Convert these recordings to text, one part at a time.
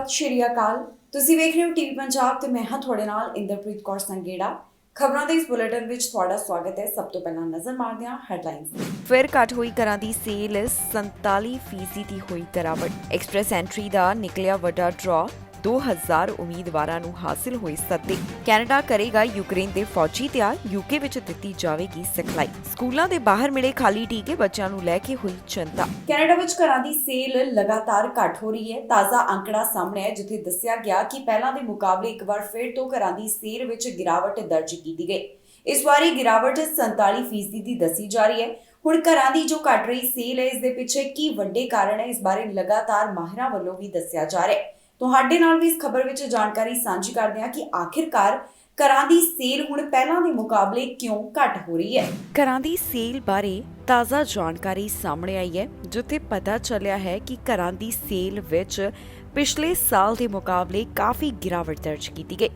ਸਤਿ ਸ਼੍ਰੀ ਅਕਾਲ। ਤੁਸੀਂ ਵੇਖ ਰਹੇ ਹੋ ਟੀਵੀ ਪੰਜਾਬ ਤੇ ਮੈਂ ਹਾਂ ਤੁਹਾਡੇ ਨਾਲ ਇੰਦਰਪ੍ਰੀਤ ਕੌਰ ਸੰਗੇੜਾ। ਖਬਰਾਂ ਦੇ ਇਸ ਬੁਲੇਟਿਨ ਵਿੱਚ ਤੁਹਾਡਾ ਸਵਾਗਤ ਹੈ। ਸਭ ਤੋਂ ਪਹਿਲਾਂ ਨਜ਼ਰ ਮਾਰਦੇ ਹਾਂ ਹੈਡਲਾਈਨਸ। ਫਿਰ ਘੱਟ ਹੋਈ ਘਰਾਂ ਦੀ ਸੇਲ 47% ਦੀ ਹੋਈ ਗਿਰਾਵਟ। ਐਕਸਪ੍ਰੈਸ ਐਂਟਰੀ ਦਾ ਨਿਕਲਿਆ ਵੱਡਾ ਡਰਾ। 2000 ਉਮੀਦਵਾਰਾਂ ਨੂੰ ਹਾਸਿਲ ਹੋਏ ਸੱਦੇ। ਕੈਨੇਡਾ ਕਰੇਗਾ ਯੂਕਰੇਨ ਦੇ ਫੌਜੀ ਤਿਆਰ। ਯੂਕੇ ਵਿੱਚ ਦਿੱਤੀ ਜਾਵੇਗੀ ਸਿਖਲਾਈ। ਸਕੂਲਾਂ ਦੇ ਬਾਹਰ ਮਿਲੇ ਖਾਲੀ ਟੀਕੇ। ਬੱਚਿਆਂ ਨੂੰ ਲੈ ਕੇ ਹੋਈ ਚਿੰਤਾ। ਕੈਨੇਡਾ ਵਿੱਚ ਘਰਾਂ ਦੀ ਸੇਲ ਲਗਾਤਾਰ ਘੱਟ ਹੋ ਰਹੀ ਹੈ। ਤਾਜ਼ਾ ਅੰਕੜਾ ਸਾਹਮਣੇ ਹੈ, ਜਿੱਥੇ ਦੱਸਿਆ ਗਿਆ ਕਿ ਪਹਿਲਾਂ ਦੇ ਮੁਕਾਬਲੇ ਇੱਕ ਵਾਰ ਫਿਰ ਤੋਂ ਘਰਾਂ ਦੀ ਸੇਲ ਵਿੱਚ ਗਿਰਾਵਟ ਦਰਜ ਕੀਤੀ ਗਈ। ਇਸ ਵਾਰੀ ਗਿਰਾਵਟ 47% ਦੀ ਦੱਸੀ ਜਾ ਰਹੀ ਹੈ। ਹੁਣ ਘਰਾਂ ਦੀ ਜੋ ਘਟ ਰਹੀ ਸੇਲ ਹੈ, ਇਸ ਦੇ ਪਿੱਛੇ ਕੀ ਵੱਡੇ ਕਾਰਨ ਹੈ, ਇਸ ਬਾਰੇ ਲਗਾਤਾਰ ਮਾਹਿਰਾਂ ਵੱਲੋਂ ਵੀ ਦੱਸਿਆ ਜਾ ਰਿਹਾ ਹੈ। ਤੁਹਾਡੇ ਨਾਲ ਵੀ ਇਸ ਖਬਰ ਵਿੱਚ ਜਾਣਕਾਰੀ ਸਾਂਝੀ ਕਰਦੇ ਹਾਂ ਕਿ ਆਖਿਰਕਾਰ ਘਰਾਂ ਦੀ ਸੇਲ ਹੁਣ ਪਹਿਲਾਂ ਦੇ ਮੁਕਾਬਲੇ ਕਿਉਂ ਘੱਟ ਹੋ ਰਹੀ ਹੈ। ਘਰਾਂ ਦੀ ਸੇਲ ਬਾਰੇ ਤਾਜ਼ਾ ਜਾਣਕਾਰੀ ਸਾਹਮਣੇ ਆਈ ਹੈ, ਜਿੱਥੇ ਪਤਾ ਚੱਲਿਆ ਹੈ ਕਿ ਘਰਾਂ ਦੀ ਸੇਲ ਵਿੱਚ ਪਿਛਲੇ ਸਾਲ ਦੇ ਮੁਕਾਬਲੇ ਕਾਫੀ ਗਿਰਾਵਟ ਦਰਜ ਕੀਤੀ ਗਈ।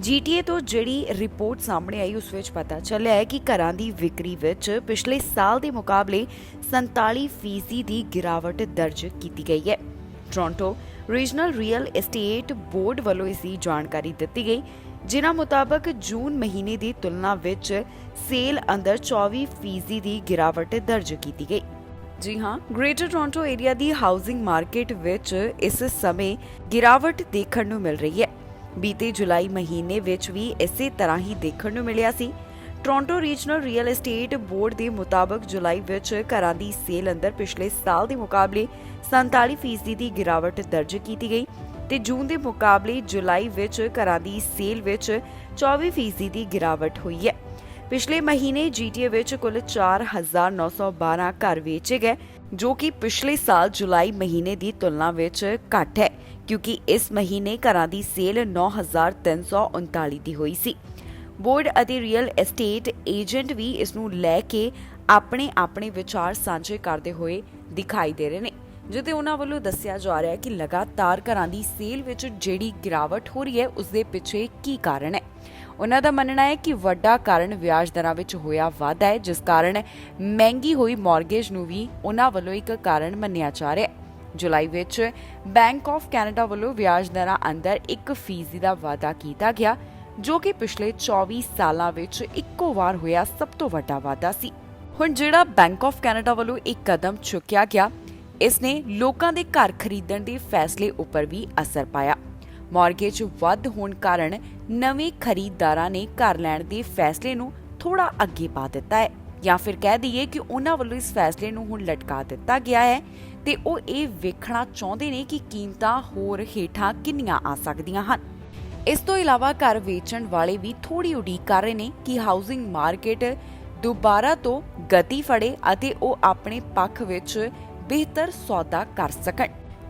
GTA ਤੋਂ ਜਿਹੜੀ ਰਿਪੋਰਟ ਸਾਹਮਣੇ ਆਈ, ਉਸ ਵਿੱਚ ਪਤਾ ਚੱਲਿਆ ਹੈ ਕਿ ਘਰਾਂ ਦੀ ਵਿਕਰੀ ਵਿੱਚ ਪਿਛਲੇ ਸਾਲ ਦੇ ਮੁਕਾਬਲੇ 47% ਦੀ ਗਿਰਾਵਟ ਦਰਜ ਕੀਤੀ ਗਈ ਹੈ। Toronto regional real estate board ਵੱਲੋਂ ਇਸ ਦੀ ਜਾਣਕਾਰੀ ਦਿੱਤੀ ਗਈ, ਜਿਨ੍ਹਾਂ ਮੁਤਾਬਕ ਜੂਨ ਮਹੀਨੇ ਦੀ ਤੁਲਨਾ ਵਿੱਚ ਸੇਲ ਅੰਦਰ 24% ਦੀ ਗਿਰਾਵਟ ਦਰਜ ਕੀਤੀ ਗਈ। ਜੀ ਹਾਂ, ਗ੍ਰੇਟਰ ਟੋਰਾਂਟੋ ਏਰੀਆ ਦੀ ਹਾਊਸਿੰਗ ਮਾਰਕੀਟ ਵਿੱਚ ਇਸ ਸਮੇਂ ਗਿਰਾਵਟ ਦੇਖਣ ਨੂੰ ਮਿਲ ਰਹੀ ਹੈ। ਬੀਤੇ ਜੁਲਾਈ ਮਹੀਨੇ ਵਿੱਚ ਵੀ ਇਸੇ ਤਰ੍ਹਾਂ ਹੀ ਦੇਖਣ ਨੂੰ ਮਿਲਿਆ ਸੀ। Toronto regional real estate board ਦੇ ਮੁਤਾਬਕ ਜੁਲਾਈ ਵਿੱਚ ਘਰਾਂ ਦੀ ਸੇਲ ਅੰਦਰ ਪਿਛਲੇ ਸਾਲ ਦੇ ਮੁਕਾਬਲੇ 47% ਦੀ ਗਿਰਾਵਟ ਦਰਜ ਕੀਤੀ ਗਈ ਤੇ ਜੂਨ ਦੇ ਮੁਕਾਬਲੇ ਜੁਲਾਈ ਵਿੱਚ ਘਰਾਂ ਦੀ ਸੇਲ ਵਿੱਚ 24% ਦੀ ਗਿਰਾਵਟ ਹੋਈ ਹੈ। ਪਿਛਲੇ ਮਹੀਨੇ GTA ਵਿੱਚ ਕੁੱਲ 4912 ਘਰ ਵੇਚੇ ਗਏ, ਜੋ ਕਿ ਪਿਛਲੇ ਸਾਲ ਜੁਲਾਈ ਮਹੀਨੇ ਦੀ ਤੁਲਨਾ ਵਿੱਚ ਘੱਟ ਹੈ, ਕਿਉਂਕਿ ਇਸ ਮਹੀਨੇ ਘਰਾਂ ਦੀ ਸੇਲ 9339 ਦੀ ਹੋਈ ਸੀ। ਬੋਰਡ ਅਤੇ ਰੀਅਲ ਐਸਟੇਟ ਏਜੰਟ ਵੀ ਇਸ ਨੂੰ ਲੈ ਕੇ ਆਪਣੇ ਵਿਚਾਰ ਸਾਂਝੇ ਕਰਦੇ ਹੋਏ ਦਿਖਾਈ ਦੇ ਰਹੇ ਨੇ, ਜਿੱਥੇ ਉਹਨਾਂ ਵੱਲੋਂ ਦੱਸਿਆ ਜਾ ਰਿਹਾ ਹੈ ਕਿ ਲਗਾਤਾਰ ਘਰਾਂ ਦੀ ਸੇਲ ਵਿੱਚ ਜਿਹੜੀ ਗਿਰਾਵਟ ਹੋ ਰਹੀ ਹੈ, ਉਸ ਦੇ ਪਿੱਛੇ ਕੀ ਕਾਰਨ ਹੈ। ਉਹਨਾਂ ਦਾ ਮੰਨਣਾ ਹੈ ਕਿ ਵੱਡਾ ਕਾਰਨ ਵਿਆਜ ਦਰਾਂ ਵਿੱਚ ਹੋਇਆ ਵਾਧਾ ਹੈ, ਜਿਸ ਕਾਰਨ ਮਹਿੰਗੀ ਹੋਈ ਮਾਰਗੇਜ ਨੂੰ ਵੀ ਉਹਨਾਂ ਵੱਲੋਂ ਇੱਕ ਕਾਰਨ ਮੰਨਿਆ ਜਾ ਰਿਹਾ ਹੈ। ਜੁਲਾਈ ਵਿੱਚ ਬੈਂਕ ਆਫ ਕੈਨੇਡਾ ਵੱਲੋਂ ਵਿਆਜ ਦਰਾਂ ਅੰਦਰ 1% ਦਾ ਵਾਧਾ ਕੀਤਾ ਗਿਆ, ਜੋ ਕਿ ਪਿਛਲੇ 24 ਸਾਲਾਂ ਵਿੱਚ ਇੱਕੋ ਵਾਰ ਹੋਇਆ ਸਭ ਤੋਂ ਵੱਡਾ ਵਾਧਾ ਸੀ। ਹੁਣ ਜਿਹੜਾ ਬੈਂਕ ਆਫ ਕੈਨੇਡਾ ਵੱਲੋਂ ਇੱਕ ਕਦਮ ਚੁੱਕਿਆ ਗਿਆ, ਇਸ ਨੇ ਲੋਕਾਂ ਦੇ ਘਰ ਖਰੀਦਣ ਦੇ ਫੈਸਲੇ ਉੱਪਰ ਵੀ ਅਸਰ ਪਾਇਆ। ਮਾਰਗੇਜ ਵੱਧ ਹੋਣ ਕਾਰਨ ਨਵੇਂ ਖਰੀਦਦਾਰਾਂ ਨੇ ਘਰ ਲੈਣ ਦੇ ਫੈਸਲੇ ਨੂੰ ਥੋੜਾ ਅੱਗੇ ਪਾ ਦਿੱਤਾ ਹੈ, ਜਾਂ ਫਿਰ ਕਹਿ ਦਈਏ ਕਿ ਉਹਨਾਂ ਵੱਲੋਂ ਇਸ ਫੈਸਲੇ ਨੂੰ ਹੁਣ ਲਟਕਾ ਦਿੱਤਾ ਗਿਆ ਹੈ ਤੇ ਉਹ ਇਹ ਵੇਖਣਾ ਚਾਹੁੰਦੇ ਨੇ ਕਿ ਕੀਮਤਾਂ ਹੋਰ ਹੇਠਾਂ ਕਿੰਨੀਆਂ ਆ ਸਕਦੀਆਂ ਹਨ। ਇਸ ਤੋਂ ਇਲਾਵਾ ਘਰ ਵੇਚਣ ਵਾਲੇ ਵੀ ਥੋੜੀ ਉਡੀਕ ਕਰ ਰਹੇ ਨੇ ਕਿ ਹਾਊਸਿੰਗ ਮਾਰਕੀਟ ਦੁਬਾਰਾ ਤੋਂ ਗਤੀ ਫੜੇ ਅਤੇ ਉਹ ਆਪਣੇ ਪੱਖ ਵਿੱਚ ਬਿਹਤਰ ਸੌਦਾ ਕਰ ਸਕਣ।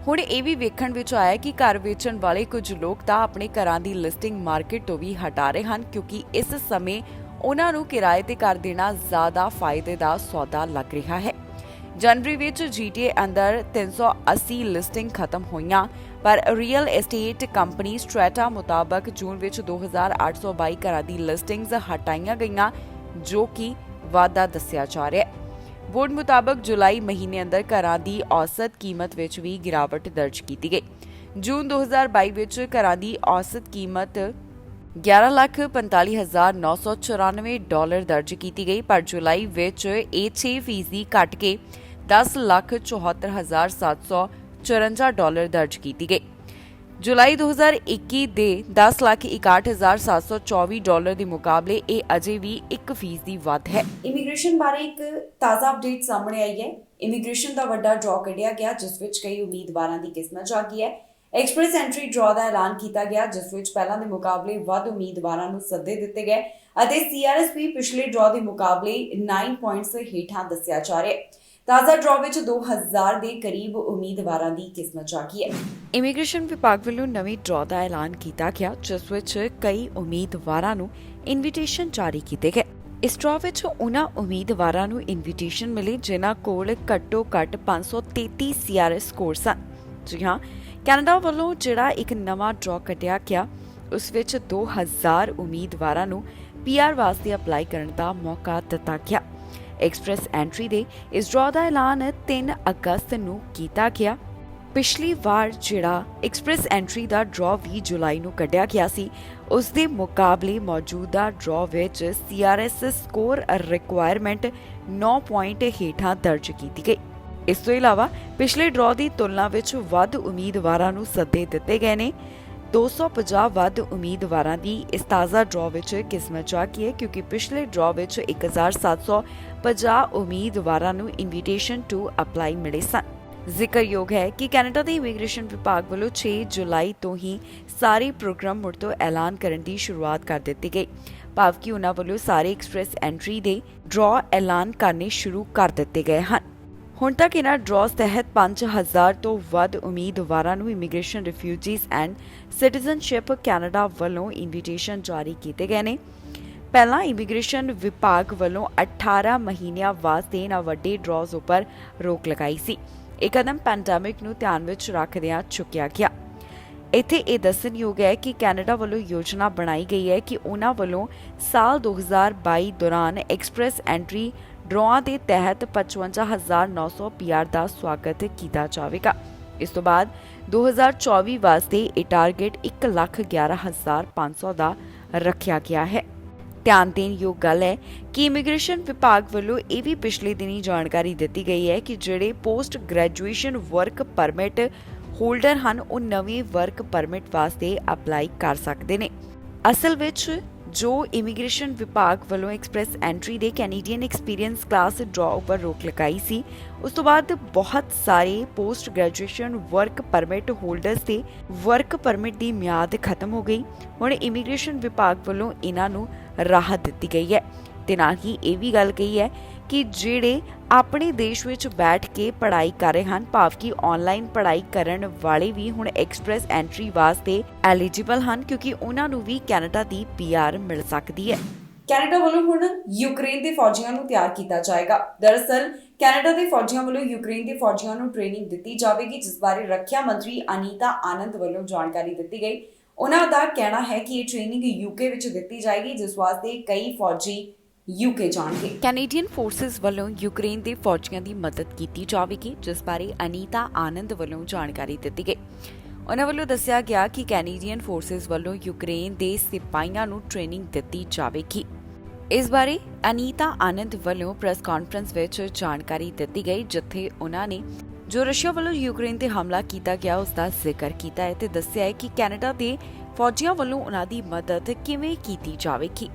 ਹੁਣ ਇਹ ਵੀ ਵੇਖਣ ਵਿੱਚ ਆਇਆ ਕਿ ਘਰ ਵੇਚਣ ਵਾਲੇ ਕੁਝ ਲੋਕ ਤਾਂ ਆਪਣੇ ਘਰਾਂ ਦੀ ਲਿਸਟਿੰਗ ਮਾਰਕੀਟ ਤੋਂ ਵੀ ਹਟਾ ਰਹੇ ਹਨ, ਕਿਉਂਕਿ ਇਸ ਸਮੇਂ ਉਹਨਾਂ ਨੂੰ ਕਿਰਾਏ ਤੇ ਘਰ ਦੇਣਾ ਜ਼ਿਆਦਾ ਫਾਇਦੇ ਦਾ ਸੌਦਾ ਲੱਗ ਰਿਹਾ ਹੈ। ਜਨਵਰੀ ਵਿੱਚ GTA ਅੰਦਰ 380 ਲਿਸਟਿੰਗ ਖਤਮ ਹੋਈਆਂ, ਪਰ ਰੀਅਲ ਐਸਟੇਟ ਕੰਪਨੀ ਸਟ੍ਰੈਟਾ ਮੁਤਾਬਕ ਜੂਨ ਵਿੱਚ 2822 ਘਰਾਂ ਦੀ ਲਿਸਟਿੰਗਸ ਹਟਾਈਆਂ ਗਈਆਂ, ਜੋ ਕਿ ਵਾਧਾ ਦੱਸਿਆ ਜਾ ਰਿਹਾ ਹੈ। ਬੋਰਡ ਮੁਤਾਬਕ ਜੁਲਾਈ ਮਹੀਨੇ ਅੰਦਰ ਘਰਾਂ ਦੀ ਔਸਤ ਕੀਮਤ ਵਿੱਚ ਵੀ ਗਿਰਾਵਟ ਦਰਜ ਕੀਤੀ ਗਈ। ਜੂਨ 2022 ਵਿੱਚ ਘਰਾਂ ਦੀ ਔਸਤ ਕੀਮਤ $11,45,994 ਦਰਜ ਕੀਤੀ ਗਈ, ਪਰ ਜੁਲਾਈ ਵਿੱਚ ਇਹ 6% ਘਟ ਕੇ $10,74,754 ਦਰਜ ਕੀਤੀ ਗਈ। ਜੁਲਾਈ 2021 ਦੇ $10,61,724 ਦੇ ਮੁਕਾਬਲੇ ਇਹ ਅਜੇ ਵੀ 1% ਵੱਧ ਹੈ। ਇਮੀਗ੍ਰੇਸ਼ਨ ਬਾਰੇ ਇੱਕ ਤਾਜ਼ਾ ਅਪਡੇਟ ਸਾਹਮਣੇ ਆਈ ਹੈ। ਇਮੀਗ੍ਰੇਸ਼ਨ ਦਾ ਵੱਡਾ ਡਰਾ ਕੱਢਿਆ ਗਿਆ, ਜਿਸ ਵਿੱਚ ਕਈ ਉਮੀਦਵਾਰਾਂ ਦੀ ਕਿਸਮਤ ਜਾਗੀ ਹੈ। ਐਕਸਪ੍ਰੈਸ ਐਂਟਰੀ ਡਰਾ ਦਾ ਐਲਾਨ ਕੀਤਾ ਗਿਆ, ਜਿਸ ਵਿੱਚ ਪਹਿਲਾਂ ਦੇ ਮੁਕਾਬਲੇ ਵੱਧ ਉਮੀਦਵਾਰਾਂ ਨੂੰ ਸੱਦੇ ਦਿੱਤੇ ਗਏ ਅਤੇ CRSP ਪਿਛਲੇ ਡਰਾ ਦੇ ਮੁਕਾਬਲੇ 9 ਪੁਆਇੰਟਸ ਹੇਠਾਂ ਦੱਸਿਆ ਜਾ ਰਿਹਾ ਹੈ। ਤਾਜ਼ਾ ਡਰਾ ਵਿੱਚ 2000 ਦੇ ਕਰੀਬ ਉਮੀਦਵਾਰਾਂ ਦੀ ਕਿਸਮਤ ਜਾਗੀ ਹੈ। ਇਮੀਗ੍ਰੇਸ਼ਨ ਵਿਭਾਗ ਵੱਲੋਂ ਨਵੀਂ ਡਰਾ ਦਾ ਐਲਾਨ ਕੀਤਾ ਗਿਆ, ਜਿਸ ਵਿੱਚ ਕਈ ਉਮੀਦਵਾਰਾਂ ਨੂੰ ਇਨਵੀਟੇਸ਼ਨ ਜਾਰੀ ਕੀਤੇ ਗਏ। ਇਸ ਡਰਾ ਵਿੱਚ ਉਹਨਾਂ ਉਮੀਦਵਾਰਾਂ ਨੂੰ ਇਨਵੀਟੇਸ਼ਨ ਮਿਲੀ ਜਿਨ੍ਹਾਂ ਕੋਲ ਘੱਟੋ ਘੱਟ 533 CRS ਸਕੋਰ ਸਨ। ਜੀ ਹਾਂ, ਕੈਨੇਡਾ ਵੱਲੋਂ ਜਿਹੜਾ ਇੱਕ ਨਵਾਂ ਡਰਾ ਕੱਢਿਆ ਗਿਆ, ਉਸ ਵਿੱਚ 2000 ਉਮੀਦਵਾਰਾਂ ਨੂੰ PR ਵਾਸਤੇ ਅਪਲਾਈ ਕਰਨ ਦਾ ਮੌਕਾ ਦਿੱਤਾ ਗਿਆ। ਐਕਸਪ੍ਰੈਸ ਐਂਟਰੀ ਦੇ ਇਸ ਡਰਾ ਦਾ ਐਲਾਨ 3 ਅਗਸਤ ਨੂੰ ਕੀਤਾ ਗਿਆ। ਪਿਛਲੀ ਵਾਰ ਜਿਹੜਾ ਐਕਸਪ੍ਰੈਸ ਐਂਟਰੀ ਦਾ ਡਰਾਅ 20 ਜੁਲਾਈ ਨੂੰ ਕੱਢਿਆ ਗਿਆ ਸੀ, ਉਸ ਦੇ ਮੁਕਾਬਲੇ ਮੌਜੂਦਾ ਡਰਾਅ ਵਿੱਚ CRS ਸਕੋਰ ਰਿਕੁਆਇਰਮੈਂਟ 9 ਪੁਆਇੰਟ ਹੇਠਾਂ ਦਰਜ ਕੀਤੀ ਗਈ। ਇਸ ਤੋਂ ਇਲਾਵਾ ਪਿਛਲੇ ਡਰਾਅ ਦੀ ਤੁਲਨਾ ਵਿੱਚ ਵੱਧ ਉਮੀਦਵਾਰਾਂ ਨੂੰ ਸੱਦੇ ਦਿੱਤੇ ਗਏ ਨੇ। 250 ਵੱਧ ਉਮੀਦਵਾਰਾਂ ਦੀ ਇਸ ਤਾਜ਼ਾ ਡਰਾਅ ਵਿੱਚ ਕਿਸਮਤ ਜਾਗੀ ਹੈ, ਕਿਉਂਕਿ ਪਿਛਲੇ ਡਰਾਅ ਵਿੱਚ 1750 ਉਮੀਦਵਾਰਾਂ ਨੂੰ ਇਨਵੀਟੇਸ਼ਨ ਟੂ ਅਪਲਾਈ ਮਿਲੇ ਸਨ। ਜ਼ਿਕਰਯੋਗ ਹੈ ਕਿ ਕੈਨੇਡਾ ਦੇ ਇਮੀਗ੍ਰੇਸ਼ਨ ਵਿਭਾਗ ਵੱਲੋਂ 6 ਜੁਲਾਈ ਤੋਂ ਹੀ ਸਾਰੇ ਪ੍ਰੋਗਰਾਮ ਮੁੜ ਤੋਂ ਐਲਾਨ ਕਰਨ ਦੀ ਸ਼ੁਰੂਆਤ ਕਰ ਦਿੱਤੀ ਗਈ, ਭਾਵ ਕਿ ਉਨ੍ਹਾਂ ਵੱਲੋਂ ਸਾਰੇ ਐਕਸਪ੍ਰੈਸ ਐਂਟਰੀ ਦੇ ਡਰਾਅ ਐਲਾਨ ਕਰਨੇ ਸ਼ੁਰੂ ਕਰ ਦਿੱਤੇ ਗਏ ਹਨ। ਹੁਣ ਤੱਕ ਇਨ੍ਹਾਂ ਡਰਾਅਸ ਤਹਿਤ 5000 ਤੋਂ ਵੱਧ ਉਮੀਦਵਾਰਾਂ ਨੂੰ immigration refugees and citizenship Canada ਵੱਲੋਂ ਇਨਵੀਟੇਸ਼ਨ ਜਾਰੀ ਕੀਤੇ ਗਏ ਨੇ। ਪਹਿਲਾਂ ਇਮੀਗ੍ਰੇਸ਼ਨ ਵਿਭਾਗ ਵੱਲੋਂ 18 ਮਹੀਨਿਆਂ ਵਾਸਤੇ ਇਨ੍ਹਾਂ ਵੱਡੇ ਡਰਾਅਸ ਉੱਪਰ ਰੋਕ ਲਗਾਈ ਸੀ। ਇਹ ਕਦਮ ਪੈਂਡੈਮਿਕ ਨੂੰ ਧਿਆਨ ਵਿੱਚ ਰੱਖਦਿਆਂ ਚੁੱਕਿਆ ਗਿਆ। ਇੱਥੇ ਇਹ ਦੱਸਣਯੋਗ ਹੈ ਕਿ ਕੈਨੇਡਾ ਵੱਲੋਂ ਯੋਜਨਾ ਬਣਾਈ ਗਈ ਹੈ ਕਿ ਉਨ੍ਹਾਂ ਵੱਲੋਂ ਸਾਲ 2022 ਦੌਰਾਨ ਐਕਸਪ੍ਰੈਸ ਐਂਟਰੀ ਡਰਾਅ ਦੇ ਤਹਿਤ 55,900 PR ਦਾ ਸਵਾਗਤ ਕੀਤਾ ਜਾਵੇਗਾ। ਇਸ ਤੋਂ ਬਾਅਦ 2024 ਵਾਸਤੇ ਇਹ ਟਾਰਗੇਟ 1,11,500 ਦਾ ਰੱਖਿਆ ਗਿਆ ਹੈ। ਧਿਆਨ ਦੇਣ ਯੋਗ ਗੱਲ ਹੈ ਕਿ ਇਮੀਗ੍ਰੇਸ਼ਨ ਵਿਭਾਗ ਵੱਲੋਂ ਇਹ ਵੀ ਪਿਛਲੇ ਦਿਨੀ ਜਾਣਕਾਰੀ ਦਿੱਤੀ ਗਈ ਹੈ ਕਿ ਜਿਹੜੇ post graduation work permit holder ਹਨ, ਉਹ ਨਵੇਂ ਵਰਕ ਪਰਮਿਟ ਵਾਸਤੇ ਅਪਲਾਈ ਕਰ ਸਕਦੇ ਨੇ। ਅਸਲ ਵਿੱਚ ਜੋ ਇਮੀਗ੍ਰੇਸ਼ਨ ਵਿਭਾਗ ਵੱਲੋਂ ਐਕਸਪ੍ਰੈਸ ਐਂਟਰੀ ਦੇ ਕੈਨੇਡੀਅਨ ਐਕਸਪੀਰੀਅੰਸ ਕਲਾਸ ਡਰਾਅ ਉੱਪਰ ਰੋਕ ਲਗਾਈ ਸੀ, ਉਸ ਤੋਂ ਬਾਅਦ ਬਹੁਤ ਸਾਰੇ post graduation work permit holders ਦੇ ਵਰਕ ਪਰਮਿਟ ਦੀ ਮਿਆਦ ਖਤਮ ਹੋ ਗਈ। ਹੁਣ ਇਮੀਗ੍ਰੇਸ਼ਨ ਵਿਭਾਗ ਵੱਲੋਂ ਇਹਨਾਂ ਨੂੰ ਰਾਹਤ ਦਿੱਤੀ ਗਈ ਹੈ ਤੇ ਨਾਲ ਹੀ ਇਹ ਵੀ ਗੱਲ ਕਹੀ ਹੈ ਕਿ ਜਿਹੜੇ ਆਪਣੇ ਦੇਸ਼ ਵਿੱਚ ਬੈਠ ਕੇ ਪੜ੍ਹਾਈ ਕਰ ਰਹੇ ਹਨ, ਭਾਵ ਕਿ ਆਨਲਾਈਨ ਪੜ੍ਹਾਈ ਕਰਨ ਵਾਲੇ ਵੀ ਹੁਣ ਐਕਸਪ੍ਰੈਸ ਐਂਟਰੀ ਵਾਸਤੇ ਐਲੀਜੀਬਲ ਹਨ, ਕਿਉਂਕਿ ਉਹਨਾਂ ਨੂੰ ਵੀ ਕੈਨੇਡਾ ਦੀ PR ਮਿਲ ਸਕਦੀ ਹੈ। ਕੈਨੇਡਾ ਵੱਲੋਂ ਹੁਣ ਯੂਕਰੇਨ ਦੇ ਫੌਜੀਆਂ ਨੂੰ ਤਿਆਰ ਕੀਤਾ ਜਾਏਗਾ। ਦਰਅਸਲ ਕੈਨੇਡਾ ਦੇ ਫੌਜੀਆਂ ਵੱਲੋਂ ਯੂਕਰੇਨ ਦੇ ਫੌਜੀਆਂ ਨੂੰ ਟ੍ਰੇਨਿੰਗ ਦਿੱਤੀ ਜਾਵੇਗੀ, ਜਿਸ ਬਾਰੇ ਰੱਖਿਆ ਮੰਤਰੀ ਅਨੀਤਾ ਆਨੰਦ ਵੱਲੋਂ ਜਾਣਕਾਰੀ ਦਿੱਤੀ ਗਈ। ਉਹਨਾਂ ਦਾ ਕਹਿਣਾ ਹੈ ਕਿ ਇਹ ਟ੍ਰੇਨਿੰਗ UK ਵਿੱਚ ਦਿੱਤੀ ਜਾਏਗੀ, ਜਿਸ ਵਾਸਤੇ ਕਈ ਫੌਜੀ UK ਜਾਣਗੇ। ਕੈਨੇਡੀਅਨ ਫੋਰਸਿਸ ਵੱਲੋਂ ਯੂਕਰੇਨ ਦੇ ਫੌਜੀਆਂ ਦੀ ਮਦਦ ਕੀਤੀ ਜਾਵੇਗੀ, ਜਿਸ ਬਾਰੇ ਅਨੀਤਾ ਆਨੰਦ ਵੱਲੋਂ ਜਾਣਕਾਰੀ ਦਿੱਤੀ ਗਈ। ਉਹਨਾਂ ਵੱਲੋਂ ਦੱਸਿਆ ਗਿਆ ਕਿ ਕੈਨੇਡੀਅਨ ਫੋਰਸਿਸ ਵੱਲੋਂ ਯੂਕਰੇਨ ਦੇ ਸਿਪਾਹੀਆਂ ਨੂੰ ਟ੍ਰੇਨਿੰਗ ਦਿੱਤੀ ਜਾਵੇਗੀ। ਇਸ ਬਾਰੇ ਅਨੀਤਾ ਆਨੰਦ ਵੱਲੋਂ ਪ੍ਰੈਸ ਕਾਨਫਰੰਸ ਵਿੱਚ ਜਾਣਕਾਰੀ ਦਿੱਤੀ ਗਈ, ਜਿੱਥੇ ਉਹਨਾਂ ਨੇ ਜੋ ਰਸ਼ੀਆ ਵੱਲੋਂ ਯੂਕਰੇਨ ਤੇ ਹਮਲਾ ਕੀਤਾ ਗਿਆ ਉਸ ਦਾ ਜ਼ਿਕਰ ਕੀਤਾ ਹੈ ਤੇ ਦੱਸਿਆ ਹੈ ਕਿ ਕੈਨੇਡਾ ਦੇ ਫੌਜੀਆਂ ਵੱਲੋਂ ਉਹਨਾਂ ਦੀ ਮਦਦ ਕਿਵੇਂ ਕੀਤੀ ਜਾਵੇਗੀ।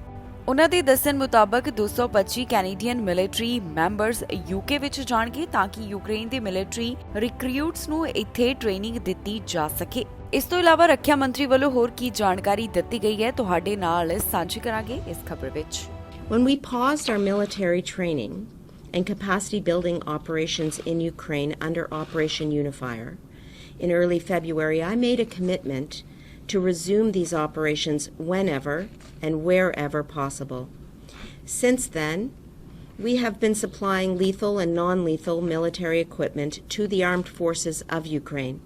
ਉਹਨਾਂ ਦੇ ਦੱਸਣ ਮੁਤਾਬਕ 225 ਕੈਨੇਡੀਅਨ ਮਿਲਟਰੀ ਮੈਂਬਰਸ UK ਵਿੱਚ ਜਾਣਗੇ ਤਾਂ ਕਿ ਯੂਕਰੇਨ ਦੇ ਮਿਲਟਰੀ ਰਿਕਰੂਟਸ ਨੂੰ ਇੱਥੇ ਟ੍ਰੇਨਿੰਗ ਦਿੱਤੀ ਜਾ ਸਕੇ। ਇਸ ਤੋਂ ਇਲਾਵਾ ਰੱਖਿਆ ਮੰਤਰੀ ਵੱਲੋਂ ਹੋਰ ਕੀ ਜਾਣਕਾਰੀ ਦਿੱਤੀ ਗਈ ਹੈ ਤੁਹਾਡੇ ਨਾਲ ਸਾਂਝੀ ਕਰਾਂਗੇ ਇਸ ਖਬਰ ਵਿੱਚ। When we paused our military training and capacity building operations in Ukraine under Operation Unifier in early February, I made a commitment to resume these operations whenever and wherever possible. Since then, we have been supplying lethal and non-lethal military equipment to the armed forces of Ukraine,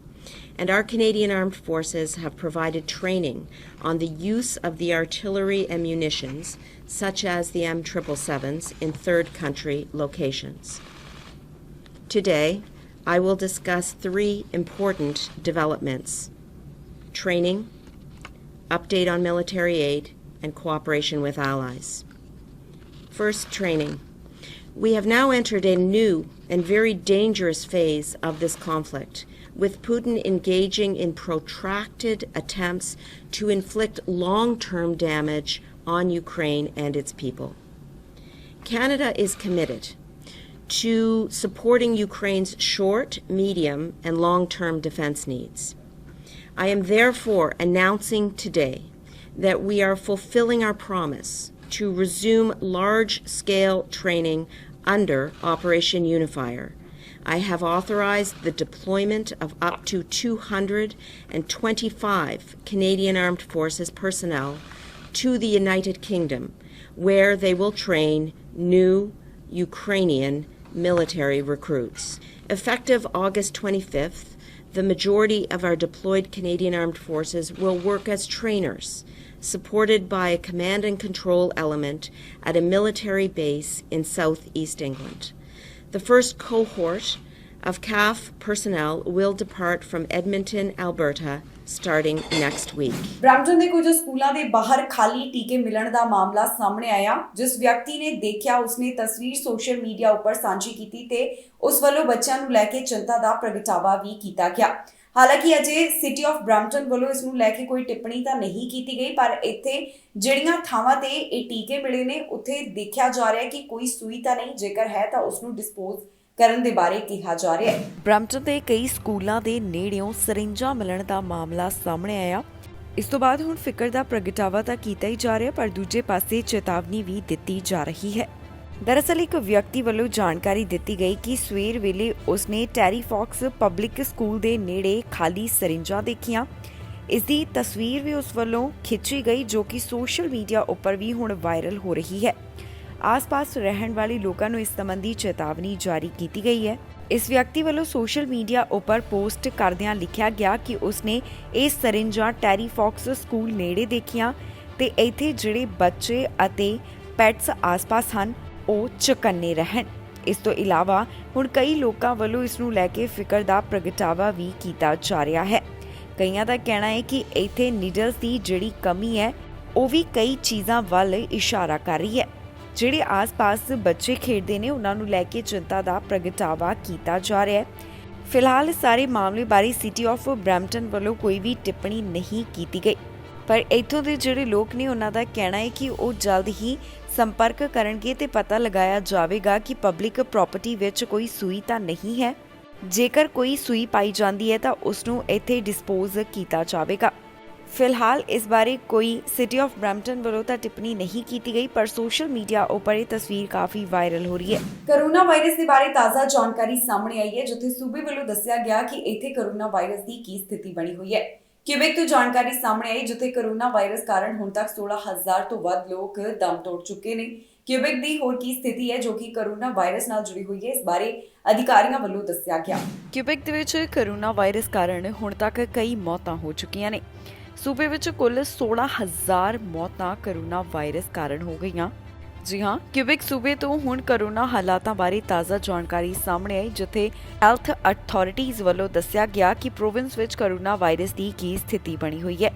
and our Canadian Armed Forces have provided training on the use of the artillery and munitions, such as the M777s, in third country locations. Today, I will discuss 3 important developments: training, update on military aid, and cooperation with allies. First, training. We have now entered a new and very dangerous phase of this conflict, with Putin engaging in protracted attempts to inflict long-term damage on Ukraine and its people. Canada is committed to supporting Ukraine's short, medium, and long-term defense needs. I am therefore announcing today that we are fulfilling our promise to resume large-scale training under Operation Unifier. I have authorized the deployment of up to 225 Canadian Armed Forces personnel to the United Kingdom, where they will train new Ukrainian military recruits. Effective August 25th, the majority of our deployed Canadian Armed Forces will work as trainers, supported by a command and control element at a military base in southeast England. The first cohort of CAF personnel will depart from Edmonton, Alberta, starting next week. Brampton ਦੇ ਕੁਝ ਸਕੂਲਾਂ ਦੇ ਬਾਹਰ ਖਾਲੀ ਟੀਕੇ ਮਿਲਣ ਦਾ ਮਾਮਲਾ ਸਾਹਮਣੇ ਆਇਆ। ਜਿਸ ਵਿਅਕਤੀ ਨੇ ਦੇਖਿਆ ਉਸਨੇ ਤਸਵੀਰ ਸੋਸ਼ਲ ਮੀਡੀਆ ਉੱਪਰ ਸਾਂਝੀ ਕੀਤੀ ਤੇ ਉਸ ਵੱਲੋਂ ਬੱਚਿਆਂ ਨੂੰ ਲੈ ਕੇ ਚਿੰਤਾ ਦਾ ਪ੍ਰਗਟਾਵਾ ਵੀ ਕੀਤਾ ਗਿਆ। ਹਾਲਾਂਕਿ ਅਜੇ ਸਿਟੀ ਆਫ ਬ੍ਰੈਂਪਟਨ ਵੱਲੋਂ ਇਸ ਨੂੰ ਲੈ ਕੇ ਕੋਈ ਟਿੱਪਣੀ ਤਾਂ ਨਹੀਂ ਕੀਤੀ ਗਈ, ਪਰ ਇੱਥੇ ਜਿਹੜੀਆਂ ਥਾਵਾਂ ਤੇ ਇਹ ਟੀਕੇ ਮਿਲੇ ਨੇ ਉੱਥੇ ਦੇਖਿਆ ਜਾ ਰਿਹਾ ਹੈ ਕਿ ਕੋਈ ਸੂਈ ਤਾਂ ਨਹੀਂ, ਜੇਕਰ ਹੈ ਤਾਂ ਉਸ ਨੂੰ ਡਿਸਪੋਜ਼ ਕਰਨ ਦੇ ਬਾਰੇ ਕਿਹਾ ਜਾ ਰਿਹਾ ਹੈ। ਬ੍ਰੈਂਪਟਨ ਦੇ ਕਈ ਸਕੂਲਾਂ ਦੇ ਨੇੜਿਓਂ ਸਰਿੰਜਾਂ ਮਿਲਣ ਦਾ ਮਾਮਲਾ ਸਾਹਮਣੇ ਆਇਆ। ਇਸ ਤੋਂ ਬਾਅਦ ਹੁਣ ਫਿਕਰ ਦਾ ਪ੍ਰਗਟਾਵਾ ਤਾਂ ਕੀਤਾ ਹੀ ਜਾ ਰਿਹਾ, ਪਰ ਦੂਜੇ ਪਾਸੇ ਚੇਤਾਵਨੀ ਵੀ ਦਿੱਤੀ ਜਾ ਰਹੀ ਹੈ। ਦਰਅਸਲ ਇੱਕ ਵਿਅਕਤੀ ਵੱਲੋਂ ਜਾਣਕਾਰੀ ਦਿੱਤੀ ਗਈ ਕਿ ਸਵੇਰ ਵੇਲੇ ਉਸਨੇ ਟੈਰੀ ਫੌਕਸ ਪਬਲਿਕ ਸਕੂਲ ਦੇ ਨੇੜੇ ਖਾਲੀ ਸਰਿੰਜਾਂ ਦੇਖੀਆਂ। ਇਸ ਦੀ ਤਸਵੀਰ ਵੀ ਉਸ ਵੱਲੋਂ ਖਿੱਚੀ ਗਈ, ਜੋ ਕਿ ਸੋਸ਼ਲ ਮੀਡੀਆ ਉੱਪਰ ਵੀ ਹੁਣ ਵਾਇਰਲ ਹੋ ਰਹੀ ਹੈ। ਆਸ-ਪਾਸ ਰਹਿਣ ਵਾਲੇ ਲੋਕਾਂ ਨੂੰ ਇਸ ਸੰਬੰਧੀ ਚੇਤਾਵਨੀ ਜਾਰੀ ਕੀਤੀ ਗਈ ਹੈ। ਇਸ ਵਿਅਕਤੀ ਵੱਲੋਂ ਸੋਸ਼ਲ ਮੀਡੀਆ ਉੱਪਰ ਪੋਸਟ ਕਰਦਿਆਂ ਲਿਖਿਆ ਗਿਆ ਕਿ ਉਸਨੇ ਇਹ ਸਰਿੰਜਾਂ ਟੈਰੀ ਫੌਕਸ ਸਕੂਲ ਨੇੜੇ ਦੇਖੀਆਂ ਤੇ ਇੱਥੇ ਜਿਹੜੇ ਬੱਚੇ ਅਤੇ ਪੈਟਸ ਆਸ-ਪਾਸ ਹਨ ਉਹ ਚੁਕੰਨੇ ਰਹਿਣ। ਇਸ ਤੋਂ ਇਲਾਵਾ ਹੁਣ ਕਈ ਲੋਕਾਂ ਵੱਲੋਂ ਇਸ ਨੂੰ ਲੈ ਕੇ ਫਿਕਰ ਦਾ ਪ੍ਰਗਟਾਵਾ ਵੀ ਕੀਤਾ ਜਾ ਰਿਹਾ ਹੈ। ਕਈਆਂ ਦਾ ਕਹਿਣਾ ਹੈ ਕਿ ਇੱਥੇ ਨੀਡਲਸ ਦੀ ਜਿਹੜੀ ਕਮੀ ਹੈ ਉਹ ਵੀ ਕਈ ਚੀਜ਼ਾਂ ਵੱਲ ਇਸ਼ਾਰਾ ਕਰ ਰਹੀ ਹੈ। ਜਿਹੜੇ ਆਸ-ਪਾਸ ਬੱਚੇ ਖੇਡਦੇ ਨੇ ਉਹਨਾਂ ਨੂੰ ਲੈ ਕੇ ਚਿੰਤਾ ਦਾ ਪ੍ਰਗਟਾਵਾ ਕੀਤਾ ਜਾ ਰਿਹਾ ਹੈ। ਫਿਲਹਾਲ ਸਾਰੇ ਮਾਮਲੇ ਬਾਰੇ ਸਿਟੀ ਆਫ ਬ੍ਰੈਂਪਟਨ ਵੱਲੋਂ ਕੋਈ ਵੀ ਟਿੱਪਣੀ ਨਹੀਂ ਕੀਤੀ ਗਈ, ਪਰ ਇੱਥੋਂ ਦੇ ਜਿਹੜੇ ਲੋਕ ਨੇ ਉਹਨਾਂ ਦਾ ਕਹਿਣਾ ਹੈ ਕਿ ਉਹ ਜਲਦ ਹੀ ਸੰਪਰਕ ਕਰਨਗੇ ਤੇ ਪਤਾ ਲਗਾਇਆ ਜਾਵੇਗਾ ਕਿ ਪਬਲਿਕ ਪ੍ਰਾਪਰਟੀ ਵਿੱਚ ਕੋਈ ਸੂਈ ਤਾਂ ਨਹੀਂ ਹੈ। ਜੇਕਰ ਕੋਈ ਸੂਈ ਪਾਈ ਜਾਂਦੀ ਹੈ ਤਾਂ ਉਸ ਨੂੰ ਇੱਥੇ ਡਿਸਪੋਜ਼ ਕੀਤਾ ਜਾਵੇਗਾ। ਫਿਲਹਾਲ ਇਸ ਬਾਰੇ ਕੋਈ ਸਿਟੀ ਆਫ ਬ੍ਰੈਂਪਟਨ ਵੱਲੋਂ ਤਾਂ ਟਿੱਪਣੀ ਨਹੀਂ ਕੀਤੀ ਗਈ, ਪਰ ਸੋਸ਼ਲ ਮੀਡੀਆ ਉੱਪਰ ਇਹ ਤਸਵੀਰ ਕਾਫੀ ਵਾਇਰਲ ਹੋ ਰਹੀ ਹੈ। ਕੋਰੋਨਾ ਵਾਇਰਸ ਦੇ ਬਾਰੇ ਤਾਜ਼ਾ ਜਾਣਕਾਰੀ ਸਾਹਮਣੇ ਆਈ ਹੈ, ਜਿੱਥੇ ਸੂਬੇ ਵੱਲੋਂ ਦੱਸਿਆ ਗਿਆ ਕਿ ਇੱਥੇ ਕੋਰੋਨਾ ਵਾਇਰਸ ਦੀ ਕੀ ਸਥਿਤੀ ਬਣੀ ਹੋਈ ਹੈ। ਕਿਊਬੈਕ ਤੋਂ ਜਾਣਕਾਰੀ ਸਾਹਮਣੇ ਆਈ, ਜਿੱਥੇ ਕੋਰੋਨਾ ਵਾਇਰਸ ਕਾਰਨ ਹੁਣ ਤੱਕ 16,000 ਤੋਂ ਵੱਧ ਲੋਕ ਦਮ ਤੋੜ ਚੁੱਕੇ ਨੇ। ਕਿਊਬੈਕ ਦੀ ਹੋਰ ਕੀ ਸਥਿਤੀ ਹੈ ਜੋ ਕਿ ਕੋਰੋਨਾ ਵਾਇਰਸ ਨਾਲ ਜੁੜੀ ਹੋਈ ਹੈ, ਇਸ ਬਾਰੇ ਅਧਿਕਾਰੀਆਂ ਵੱਲੋਂ ਦੱਸਿਆ ਗਿਆ। ਕਿਊਬੈਕ ਦੇ ਵਿੱਚ ਕੋਰੋਨਾ ਵਾਇਰਸ ਕਾਰਨ ਹੁਣ ਤੱਕ ਕਈ ਮੌਤਾਂ ਹੋ ਚੁੱਕੀਆਂ ਨੇ। ਸੂਬੇ ਵਿੱਚ ਕੁੱਲ 16,000 ਮੌਤਾਂ ਕੋਰੋਨਾ ਵਾਇਰਸ ਕਾਰਨ ਹੋ ਗਈਆਂ। ਜੀ ਹਾਂ, ਕਿਊਬੈਕ ਸੂਬੇ ਤੋਂ ਹੁਣ ਕੋਰੋਨਾ ਹਾਲਾਤਾਂ ਬਾਰੇ ਤਾਜ਼ਾ ਜਾਣਕਾਰੀ ਸਾਹਮਣੇ ਆਈ, ਜਿੱਥੇ ਹੈਲਥ ਅਥਾਰਟੀਜ਼ ਵੱਲੋਂ ਦੱਸਿਆ ਗਿਆ ਕਿ ਪ੍ਰੋਵਿੰਸ ਵਿੱਚ ਕੋਰੋਨਾ ਵਾਇਰਸ ਦੀ ਕੀ ਸਥਿਤੀ ਬਣੀ ਹੋਈ ਹੈ।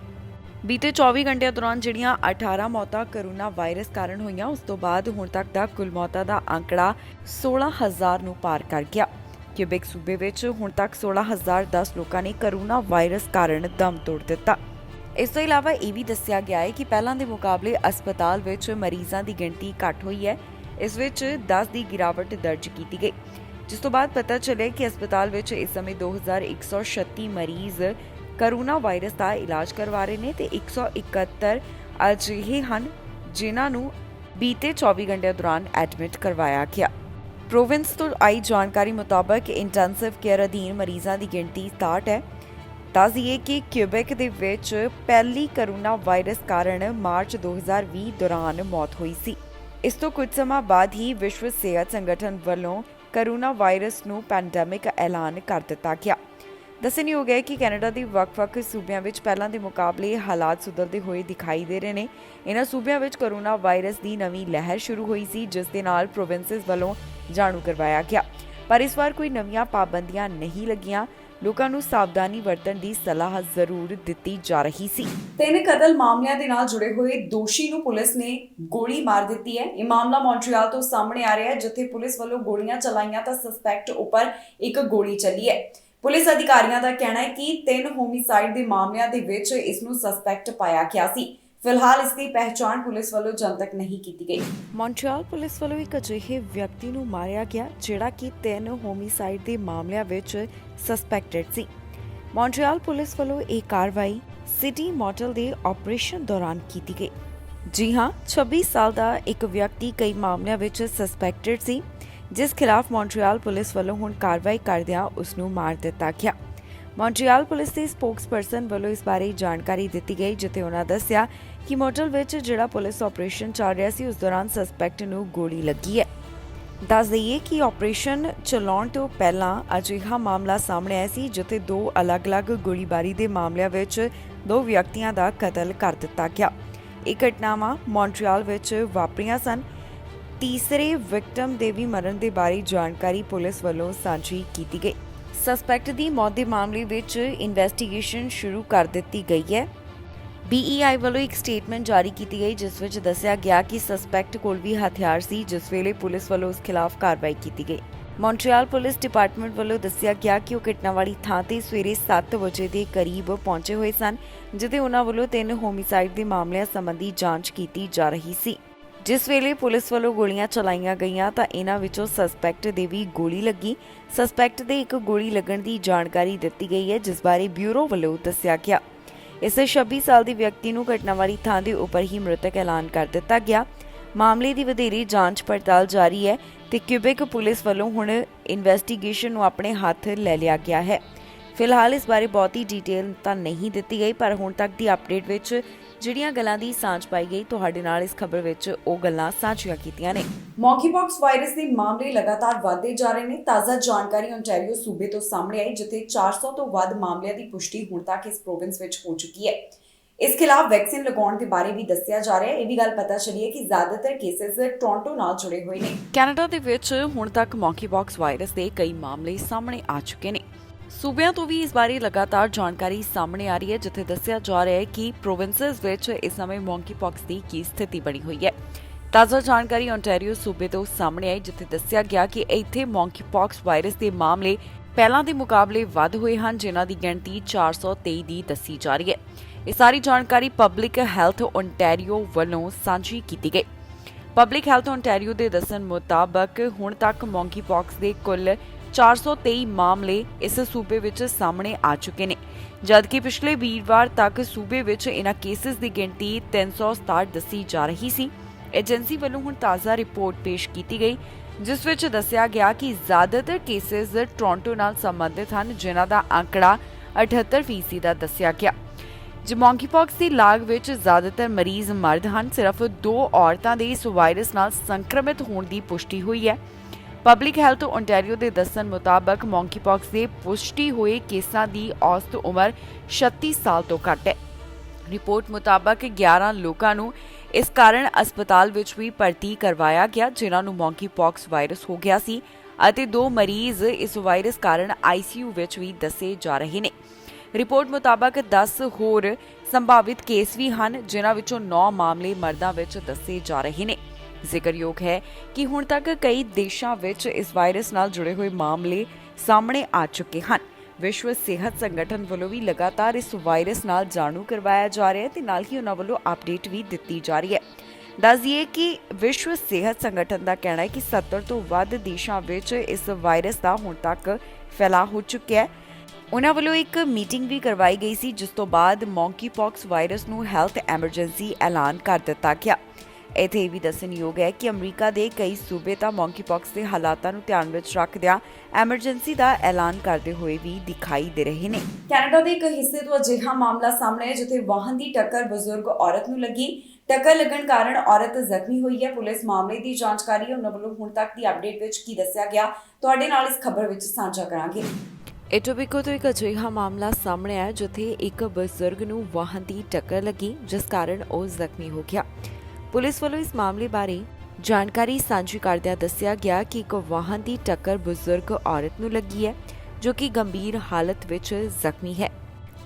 ਬੀਤੇ 24 ਘੰਟਿਆਂ ਦੌਰਾਨ ਜਿਹੜੀਆਂ 18 ਮੌਤਾਂ ਕੋਰੋਨਾ ਵਾਇਰਸ ਕਾਰਨ ਹੋਈਆਂ, ਉਸ ਤੋਂ ਬਾਅਦ ਹੁਣ ਤੱਕ ਦਾ ਕੁੱਲ ਮੌਤਾਂ ਦਾ ਅੰਕੜਾ 16,000 ਨੂੰ ਪਾਰ ਕਰ ਗਿਆ। ਕਿਊਬੈਕ ਸੂਬੇ ਵਿੱਚ ਹੁਣ ਤੱਕ 16,010 ਲੋਕਾਂ ਨੇ ਕੋਰੋਨਾ ਵਾਇਰਸ ਕਾਰਨ ਦਮ ਤੋੜ ਦਿੱਤਾ। ਇਸ ਤੋਂ ਇਲਾਵਾ ਇਹ ਵੀ ਦੱਸਿਆ ਗਿਆ ਹੈ ਕਿ ਪਹਿਲਾਂ ਦੇ ਮੁਕਾਬਲੇ ਹਸਪਤਾਲ ਵਿੱਚ ਮਰੀਜ਼ਾਂ ਦੀ ਗਿਣਤੀ ਘੱਟ ਹੋਈ ਹੈ। ਇਸ ਵਿੱਚ 10 ਦੀ ਗਿਰਾਵਟ ਦਰਜ ਕੀਤੀ ਗਈ, ਜਿਸ ਤੋਂ ਬਾਅਦ ਪਤਾ ਚੱਲਿਆ ਕਿ ਹਸਪਤਾਲ ਵਿੱਚ ਇਸ ਸਮੇਂ 2,136 ਮਰੀਜ਼ ਕੋਰੋਨਾ ਵਾਇਰਸ ਦਾ ਇਲਾਜ ਕਰਵਾ ਰਹੇ ਨੇ ਤੇ 171 ਅਜਿਹੇ ਹਨ ਜਿਨ੍ਹਾਂ ਨੂੰ ਬੀਤੇ 24 ਘੰਟਿਆਂ ਦੌਰਾਨ ਐਡਮਿਟ ਕਰਵਾਇਆ ਗਿਆ। ਪ੍ਰੋਵਿੰਸ ਤੋਂ ਆਈ ਜਾਣਕਾਰੀ ਮੁਤਾਬਕ ਇੰਟੈਂਸਿਵ ਕੇਅਰ ਅਧੀਨ ਮਰੀਜ਼ਾਂ ਦੀ ਗਿਣਤੀ 67 ਹੈ। ਦੱਸ ਦਈਏ ਕਿ ਕਿਊਬੈਕ ਦੇ ਵਿੱਚ ਪਹਿਲੀ ਕੋਰੋਨਾ ਵਾਇਰਸ ਕਾਰਨ ਮਾਰਚ 2020 ਦੌਰਾਨ ਮੌਤ ਹੋਈ ਸੀ। ਇਸ ਤੋਂ ਕੁਝ ਸਮਾਂ ਬਾਅਦ ਹੀ ਵਿਸ਼ਵ ਸਿਹਤ ਸੰਗਠਨ ਵੱਲੋਂ ਕੋਰੋਨਾ ਵਾਇਰਸ ਨੂੰ ਪੈਂਡੈਮਿਕ ਐਲਾਨ ਕਰ ਦਿੱਤਾ ਗਿਆ। ਦੱਸਣਯੋਗ ਹੈ ਕਿ ਕੈਨੇਡਾ ਦੇ ਵੱਖ-ਵੱਖ ਸੂਬਿਆਂ ਵਿੱਚ ਪਹਿਲਾਂ ਦੇ ਮੁਕਾਬਲੇ ਹਾਲਾਤ ਸੁਧਰਦੇ ਹੋਏ ਦਿਖਾਈ ਦੇ ਰਹੇ ਨੇ। ਇਹਨਾਂ ਸੂਬਿਆਂ ਵਿੱਚ ਕੋਰੋਨਾ ਵਾਇਰਸ ਦੀ ਨਵੀਂ ਲਹਿਰ ਸ਼ੁਰੂ ਹੋਈ ਸੀ, ਜਿਸ ਦੇ ਨਾਲ ਪ੍ਰੋਵਿੰਸਸ ਵੱਲੋਂ ਜਾਣੂ ਕਰਵਾਇਆ ਗਿਆ, ਪਰ ਇਸ ਵਾਰ ਕੋਈ ਨਵੀਆਂ ਪਾਬੰਦੀਆਂ ਨਹੀਂ ਲੱਗੀਆਂ। ਲੋਕਾਂ ਨੂੰ ਸਾਵਧਾਨੀ ਵਰਤਣ ਦੀ ਸਲਾਹ ਜ਼ਰੂਰ ਦਿੱਤੀ ਜਾ ਰਹੀ ਸੀ। 3 ਕਤਲ ਮਾਮਲਿਆਂ ਦੇ ਨਾਲ ਜੁੜੇ ਹੋਏ ਦੋਸ਼ੀ ਨੂੰ ਪੁਲਿਸ ਨੇ ਗੋਲੀ ਮਾਰ ਦਿੱਤੀ ਹੈ। ਇਹ ਮਾਮਲਾ ਮੌਂਟਰੀਅਲ ਤੋਂ ਸਾਹਮਣੇ ਆ ਰਿਹਾ ਹੈ, ਜਿੱਥੇ ਪੁਲਿਸ ਵੱਲੋਂ ਗੋਲੀਆਂ ਚਲਾਈਆਂ ਤਾਂ ਸਸਪੈਕਟ ਉੱਪਰ ਇੱਕ ਗੋਲੀ ਚੱਲੀ ਹੈ। ਪੁਲਿਸ ਅਧਿਕਾਰੀਆਂ ਦਾ ਕਹਿਣਾ ਹੈ ਕਿ 3 ਹੋਮਿਸਾਈਡ ਦੇ ਮਾਮਲਿਆਂ ਦੇ ਵਿੱਚ ਇਸ ਨੂੰ ਸਸਪੈਕਟ ਪਾਇਆ ਗਿਆ ਸੀ। ਫਿਲਹਾਲ ਇਸ ਦੀ ਪਹਿਚਾਣ ਪੁਲਿਸ ਵੱਲੋਂ ਜਨਤਕ ਨਹੀਂ ਕੀਤੀ ਗਈ। ਮੌਂਟਰੀਅਲ ਪੁਲਿਸ ਵੱਲੋਂ ਇੱਕ ਅਜਿਹੇ ਵਿਅਕਤੀ ਨੂੰ ਮਾਰਿਆ ਗਿਆ ਜਿਹੜਾ ਕਿ 3 ਹੋਮਿਸਾਈਡ ਦੇ ਮਾਮਲਿਆਂ ਵਿੱਚ ਸਸਪੈਕਟਡ ਸੀ। ਮੌਂਟਰੀਅਲ ਪੁਲਿਸ ਵੱਲੋਂ ਇਹ ਕਾਰਵਾਈ ਸਿਟੀ ਮੋਟਲ ਦੇ ਆਪਰੇਸ਼ਨ ਦੌਰਾਨ ਕੀਤੀ ਗਈ। ਜੀ ਹਾਂ, 26 ਸਾਲ ਦਾ ਇੱਕ ਵਿਅਕਤੀ ਕਈ ਮਾਮਲਿਆਂ ਵਿੱਚ ਸਸਪੈਕਟਡ ਸੀ, ਜਿਸ ਖਿਲਾਫ ਮੌਂਟਰੀਅਲ ਪੁਲਿਸ ਵੱਲੋਂ ਹੁਣ ਕਾਰਵਾਈ ਕਰਦਿਆਂ ਉਸ ਨੂੰ ਮਾਰ ਦਿੱਤਾ ਗਿਆ। ਮੌਂਟਰੀਅਲ ਪੁਲਿਸ ਦੇ ਸਪੋਕਸਪਰਸਨ ਵੱਲੋਂ ਇਸ ਬਾਰੇ ਜਾਣਕਾਰੀ ਦਿੱਤੀ ਗਈ, ਜਿੱਥੇ ਉਹਨਾਂ ਦੱਸਿਆ ਕਿ ਮੋਟਲ ਵਿੱਚ ਜਿਹੜਾ ਪੁਲਿਸ ਆਪਰੇਸ਼ਨ ਚੱਲ ਰਿਹਾ ਸੀ ਉਸ ਦੌਰਾਨ ਸਸਪੈਕਟ ਨੂੰ ਗੋਲੀ ਲੱਗੀ ਹੈ। ਦੱਸ ਦਈਏ ਕਿ ਆਪਰੇਸ਼ਨ ਚਲਾਉਣ ਤੋਂ ਪਹਿਲਾਂ ਅਜਿਹਾ ਮਾਮਲਾ ਸਾਹਮਣੇ ਆਇਆ ਸੀ, ਜਿੱਥੇ 2 ਅਲੱਗ-ਅਲੱਗ ਗੋਲੀਬਾਰੀ ਦੇ ਮਾਮਲਿਆਂ ਵਿੱਚ 2 ਵਿਅਕਤੀਆਂ ਦਾ ਕਤਲ ਕਰ ਦਿੱਤਾ ਗਿਆ। ਇਹ ਘਟਨਾਵਾਂ ਮੌਂਟਰੀਅਲ ਵਿੱਚ ਵਾਪਰੀਆਂ ਸਨ। ਤੀਸਰੇ ਵਿਕਟਮ ਦੇ ਵੀ ਮਰਨ ਦੇ ਬਾਰੇ ਜਾਣਕਾਰੀ ਪੁਲਿਸ ਵੱਲੋਂ ਸਾਂਝੀ ਕੀਤੀ ਗਈ। ਸਸਪੈਕਟ ਦੀ ਮੌਤ ਦੇ ਮਾਮਲੇ ਵਿੱਚ ਇਨਵੈਸਟੀਗੇਸ਼ਨ ਸ਼ੁਰੂ ਕਰ ਦਿੱਤੀ ਗਈ ਹੈ। BEI ਵੱਲੋਂ ਇੱਕ ਸਟੇਟਮੈਂਟ ਜਾਰੀ ਕੀਤੀ ਗਈ ਜਿਸ ਵਿੱਚ ਦੱਸਿਆ ਗਿਆ ਕਿ ਸਸਪੈਕਟ ਕੋਲ ਵੀ ਹਥਿਆਰ ਸੀ, ਜਿਸ ਵੇਲੇ ਪੁਲਿਸ ਵੱਲੋਂ ਉਸ ਖਿਲਾਫ ਕਾਰਵਾਈ ਕੀਤੀ ਗਈ। ਮੌਂਟਰੀਅਲ ਪੁਲਿਸ ਡਿਪਾਰਟਮੈਂਟ ਵੱਲੋਂ ਦੱਸਿਆ ਗਿਆ ਕਿ ਉਹ ਘਟਨਾ ਵਾਲੀ ਥਾਂ ਤੇ ਸਵੇਰੇ 7 ਵਜੇ ਦੇ ਕਰੀਬ ਪਹੁੰਚੇ ਹੋਏ ਸਨ, ਜਿੱਥੇ ਉਹਨਾਂ ਵੱਲੋਂ 3 ਹੋਮਿਸਾਈਡ ਦੇ ਮਾਮਲਿਆਂ ਸੰਬੰਧੀ ਜਾਂਚ ਕੀਤੀ ਜਾ ਰਹੀ ਸੀ। ਜਿਸ ਵੇਲੇ ਪੁਲਿਸ ਵੱਲੋਂ ਗੋਲੀਆਂ ਚਲਾਈਆਂ ਗਈਆਂ ਤਾਂ ਇਹਨਾਂ ਵਿੱਚੋਂ ਸਸਪੈਕਟ ਦੇ ਵੀ ਗੋਲੀ ਲੱਗੀ। ਸਸਪੈਕਟ ਦੇ ਇੱਕ ਗੋਲੀ ਲੱਗਣ ਦੀ ਜਾਣਕਾਰੀ ਦਿੱਤੀ ਗਈ ਹੈ, ਜਿਸ ਬਾਰੇ ਬਿਊਰੋ ਵੱਲੋਂ ਦੱਸਿਆ ਗਿਆ। ਇਸ 26 ਸਾਲ ਦੀ ਵਿਅਕਤੀ ਨੂੰ ਘਟਨਾ ਵਾਲੀ ਥਾਂ ਦੇ ਉੱਪਰ ਹੀ ਮ੍ਰਿਤਕ ਐਲਾਨ ਕਰ ਦਿੱਤਾ ਗਿਆ। ਮਾਮਲੇ ਦੀ ਵਧੇਰੀ ਜਾਂਚ ਪੜਤਾਲ ਜਾਰੀ ਹੈ ਤੇ ਕਿਊਬੈਕ ਪੁਲਿਸ ਵੱਲੋਂ ਹੁਣ ਇਨਵੈਸਟੀਗੇਸ਼ਨ ਨੂੰ ਆਪਣੇ ਹੱਥ ਲੈ ਲਿਆ ਗਿਆ ਹੈ। ਫਿਲਹਾਲ ਇਸ ਬਾਰੇ ਬਹੁਤੀ ਡਿਟੇਲ ਤਾਂ ਨਹੀਂ ਦਿੱਤੀ ਗਈ, ਪਰ ਹੁਣ ਤੱਕ ਦੀ ਅਪਡੇਟ ਵਿੱਚ ਜਿਹੜੀਆਂ ਗੱਲਾਂ ਦੀ ਸਾਂਝ ਪਾਈ ਗਈ ਤੁਹਾਡੇ ਨਾਲ ਇਸ ਖਬਰ ਵਿੱਚ ਉਹ ਗੱਲਾਂ ਸਾਂਝੀਆਂ ਕੀਤੀਆਂ ਨੇ। ਮੌਂਕੀਪੌਕਸ ਵਾਇਰਸ ਦੇ ਮਾਮਲੇ ਲਗਾਤਾਰ ਵਧਦੇ ਜਾ ਰਹੇ ਨੇ। ਤਾਜ਼ਾ ਜਾਣਕਾਰੀ ਓਨਟਾਰੀਓ ਸੂਬੇ ਤੋਂ ਸਾਹਮਣੇ ਆਈ, ਜਿੱਥੇ 400 ਤੋਂ ਵੱਧ ਮਾਮਲਿਆਂ ਦੀ ਪੁਸ਼ਟੀ ਹੁਣ ਤੱਕ ਇਸ ਪ੍ਰੋਵਿੰਸ ਵਿੱਚ ਹੋ ਚੁੱਕੀ ਹੈ। ਇਸ ਖਿਲਾਫ ਵੈਕਸੀਨ ਲਗਾਉਣ ਦੇ ਬਾਰੇ ਵੀ ਦੱਸਿਆ ਜਾ ਰਿਹਾ ਹੈ। ਇਹ ਵੀ ਗੱਲ ਪਤਾ ਚੱਲੀ ਹੈ ਕਿ ਜ਼ਿਆਦਾਤਰ ਕੇਸਿਸ ਟੋਰਾਂਟੋ ਨਾਲ ਜੁੜੇ ਹੋਏ ਨੇ। ਕੈਨੇਡਾ ਦੇ ਵਿੱਚ ਹੁਣ ਤੱਕ ਮੌਂਕੀਪੌਕਸ ਵਾਇਰਸ ਦੇ ਕਈ ਮਾਮਲੇ ਸਾਹਮਣੇ ਆ ਚੁੱਕੇ ਨੇ। ਸੂਬਿਆਂ ਤੋਂ ਵੀ ਇਸ ਬਾਰੇ ਲਗਾਤਾਰ ਜਾਣਕਾਰੀ ਸਾਹਮਣੇ ਆ ਰਹੀ ਹੈ, ਜਿੱਥੇ ਦੱਸਿਆ ਜਾ ਰਿਹਾ ਹੈ ਕਿ ਪ੍ਰੋਵਿੰਸਸ ਵਿੱਚ ਇਸ ਸਮੇਂ ਮੌਂਕੀਪੌਕਸ ਦੀ ਕੀ ਸਥਿਤੀ ਬਣੀ ਹੋਈ ਹੈ। ਤਾਜ਼ਾ ਜਾਣਕਾਰੀ ਓਨਟਾਰੀਓ ਸੂਬੇ ਤੋਂ ਸਾਹਮਣੇ ਆਈ, ਜਿੱਥੇ ਦੱਸਿਆ ਗਿਆ ਕਿ ਇੱਥੇ ਮੌਂਕੀਪੌਕਸ ਵਾਇਰਸ ਦੇ ਮਾਮਲੇ ਪਹਿਲਾਂ ਦੇ ਮੁਕਾਬਲੇ ਵੱਧ ਹੋਏ ਹਨ, ਜਿਨ੍ਹਾਂ ਦੀ ਗਿਣਤੀ 423 ਦੀ ਦੱਸੀ ਜਾ ਰਹੀ ਹੈ। ਇਹ ਸਾਰੀ ਜਾਣਕਾਰੀ ਪਬਲਿਕ ਹੈਲਥ ਓਨਟਾਰੀਓ ਵੱਲੋਂ ਸਾਂਝੀ ਕੀਤੀ ਗਈ। ਪਬਲਿਕ ਹੈਲਥ ਓਨਟਾਰੀਓ ਦੇ ਦੱਸਣ ਮੁਤਾਬਕ ਹੁਣ ਤੱਕ ਮੌਂਕੀਪੌਕਸ ਦੇ ਕੁੱਲ 423 ਮਾਮਲੇ ਇਸ ਸੂਬੇ ਵਿੱਚ ਸਾਹਮਣੇ ਆ ਚੁੱਕੇ ਨੇ, ਜਦਕਿ ਪਿਛਲੇ ਵੀਰਵਾਰ ਤੱਕ ਸੂਬੇ ਵਿੱਚ ਇਹਨਾਂ ਕੇਸਿਸ ਦੀ ਗਿਣਤੀ 367 ਦੱਸੀ ਜਾ ਰਹੀ ਸੀ। ਏਜੰਸੀ ਵੱਲੋਂ ਹੁਣ ਤਾਜ਼ਾ ਰਿਪੋਰਟ ਪੇਸ਼ ਕੀਤੀ ਗਈ, ਜਿਸ ਵਿੱਚ ਦੱਸਿਆ ਗਿਆ ਕਿ ਜ਼ਿਆਦਾਤਰ ਕੇਸਿਸ ਟੋਰਾਂਟੋ ਨਾਲ ਸੰਬੰਧਿਤ ਹਨ, ਜਿਨ੍ਹਾਂ ਦਾ ਅੰਕੜਾ 78% ਦਾ ਦੱਸਿਆ ਗਿਆ। ਜੇ ਮੌਂਕੀਪੌਕਸ ਦੀ ਲਾਗ ਵਿੱਚ ਜ਼ਿਆਦਾਤਰ ਮਰੀਜ਼ ਮਰਦ ਹਨ, ਸਿਰਫ 2 ਔਰਤਾਂ ਦੇ ਇਸ ਵਾਇਰਸ ਨਾਲ ਸੰਕਰਮਿਤ ਹੋਣ ਦੀ ਪੁਸ਼ਟੀ ਹੋਈ ਹੈ। ਪਬਲਿਕ ਹੈਲਥ ਓਨਟਾਰੀਓ ਦੇ ਦੱਸਣ ਮੁਤਾਬਕ ਮੌਂਕੀਪੌਕਸ ਦੇ ਪੁਸ਼ਟੀ ਹੋਏ ਕੇਸਾਂ ਦੀ ਔਸਤ ਉਮਰ 36 ਸਾਲ ਤੋਂ ਘੱਟ ਹੈ। ਰਿਪੋਰਟ ਮੁਤਾਬਕ 11 ਲੋਕਾਂ ਨੂੰ ਇਸ ਕਾਰਨ ਹਸਪਤਾਲ ਵਿੱਚ ਵੀ ਭਰਤੀ ਕਰਵਾਇਆ ਗਿਆ, ਜਿਨ੍ਹਾਂ ਨੂੰ ਮੌਂਕੀਪੌਕਸ ਵਾਇਰਸ ਹੋ ਗਿਆ ਸੀ, ਅਤੇ 2 ਮਰੀਜ਼ ਇਸ ਵਾਇਰਸ ਕਾਰਨ ICU ਵਿੱਚ ਵੀ ਦੱਸੇ ਜਾ ਰਹੇ ਨੇ। ਰਿਪੋਰਟ ਮੁਤਾਬਕ 10 ਹੋਰ ਸੰਭਾਵਿਤ ਕੇਸ ਵੀ ਹਨ, ਜਿਨ੍ਹਾਂ ਵਿੱਚੋਂ 9 ਮਾਮਲੇ ਮਰਦਾਂ ਵਿੱਚ ਦੱਸੇ ਜਾ ਰਹੇ ਨੇ। ਜ਼ਿਕਰਯੋਗ ਹੈ ਕਿ ਹੁਣ ਤੱਕ ਕਈ ਦੇਸ਼ਾਂ ਵਿੱਚ ਇਸ ਵਾਇਰਸ ਨਾਲ ਜੁੜੇ ਹੋਏ ਮਾਮਲੇ ਸਾਹਮਣੇ ਆ ਚੁੱਕੇ ਹਨ। ਵਿਸ਼ਵ ਸਿਹਤ ਸੰਗਠਨ ਵੱਲੋਂ ਵੀ ਲਗਾਤਾਰ ਇਸ ਵਾਇਰਸ ਨਾਲ ਜਾਣੂ ਕਰਵਾਇਆ ਜਾ ਰਿਹਾ ਹੈ ਤੇ ਨਾਲ ਹੀ ਉਹਨਾਂ ਵੱਲੋਂ ਅਪਡੇਟ ਵੀ ਦਿੱਤੀ ਜਾ ਰਹੀ ਹੈ। ਦੱਸ ਦਈਏ ਕਿ ਵਿਸ਼ਵ ਸਿਹਤ ਸੰਗਠਨ ਦਾ ਕਹਿਣਾ ਹੈ ਕਿ 70 ਤੋਂ ਵੱਧ ਦੇਸ਼ਾਂ ਵਿੱਚ ਇਸ ਵਾਇਰਸ ਦਾ ਹੁਣ ਤੱਕ ਫੈਲਾਅ ਹੋ ਚੁੱਕਿਆ ਹੈ। ਉਹਨਾਂ ਵੱਲੋਂ ਇੱਕ ਮੀਟਿੰਗ ਵੀ ਕਰਵਾਈ ਗਈ ਸੀ, ਜਿਸ ਤੋਂ ਬਾਅਦ ਮੌਂਕੀਪੌਕਸ ਵਾਇਰਸ ਨੂੰ ਹੈਲਥ ਐਮਰਜੈਂਸੀ ਐਲਾਨ ਕਰ ਦਿੱਤਾ ਗਿਆ। ਇੱਥੇ ਇਹ ਵੀ ਦੱਸਣਯੋਗ ਹੈ ਕਿ ਅਮਰੀਕਾ ਦੇ ਕਈ ਸੂਬੇ ਤਾਂ ਮੌਂਕੀਪੌਕਸ ਦੇ ਹਾਲਾਤਾਂ ਨੂੰ ਧਿਆਨ ਵਿੱਚ ਰੱਖਦਿਆਂ ਐਮਰਜੈਂਸੀ ਦਾ ਐਲਾਨ ਕਰਦੇ ਹੋਏ ਵੀ ਦਿਖਾਈ ਦੇ ਰਹੇ ਨੇ। ਕੈਨੇਡਾ ਦੇ ਇੱਕ ਹਿੱਸੇ ਤੋਂ ਅਜਿਹਾ ਮਾਮਲਾ ਸਾਹਮਣੇ ਆਇਆ, ਜਿੱਥੇ ਵਾਹਨ ਦੀ ਟੱਕਰ ਬਜ਼ੁਰਗ ਔਰਤ ਨੂੰ ਲੱਗੀ। ਟੱਕਰ ਲੱਗਣ ਕਾਰਨ ਔਰਤ ਜ਼ਖਮੀ ਹੋਈ ਹੈ। ਪੁਲਿਸ ਮਾਮਲੇ ਦੀ ਜਾਂਚ ਕਰ ਰਹੀ ਹੈ। ਉਹਨਾਂ ਵੱਲੋਂ ਹੁਣ ਤੱਕ ਦੀ ਅਪਡੇਟ ਵਿੱਚ ਕੀ ਦੱਸਿਆ ਗਿਆ ਤੁਹਾਡੇ ਨਾਲ ਇਸ ਖਬਰ ਵਿੱਚ ਸਾਂਝਾ ਕਰਾਂਗੇ। ਇਟੋਬੀਕੋ ਤੋਂ ਇੱਕ ਅਜਿਹਾ ਮਾਮਲਾ ਸਾਹਮਣੇ ਆਇਆ, ਜਿੱਥੇ ਇੱਕ ਬਜ਼ੁਰਗ ਨੂੰ ਵਾਹਨ ਦੀ ਟੱਕਰ ਲੱਗੀ, ਜਿਸ ਕਾਰਨ ਉਹ ਜ਼ਖਮੀ ਹੋ ਗਿਆ। ਪੁਲਿਸ ਵੱਲੋਂ ਇਸ ਮਾਮਲੇ ਬਾਰੇ ਜਾਣਕਾਰੀ ਸਾਂਝੀ ਕਰਦਿਆਂ ਦੱਸਿਆ ਗਿਆ ਕਿ ਇੱਕ ਵਾਹਨ ਦੀ ਟੱਕਰ ਬਜ਼ੁਰਗ ਔਰਤ ਨੂੰ ਲੱਗੀ ਹੈ, ਜੋ ਕਿ ਗੰਭੀਰ ਹਾਲਤ ਵਿੱਚ ਜ਼ਖਮੀ ਹੈ।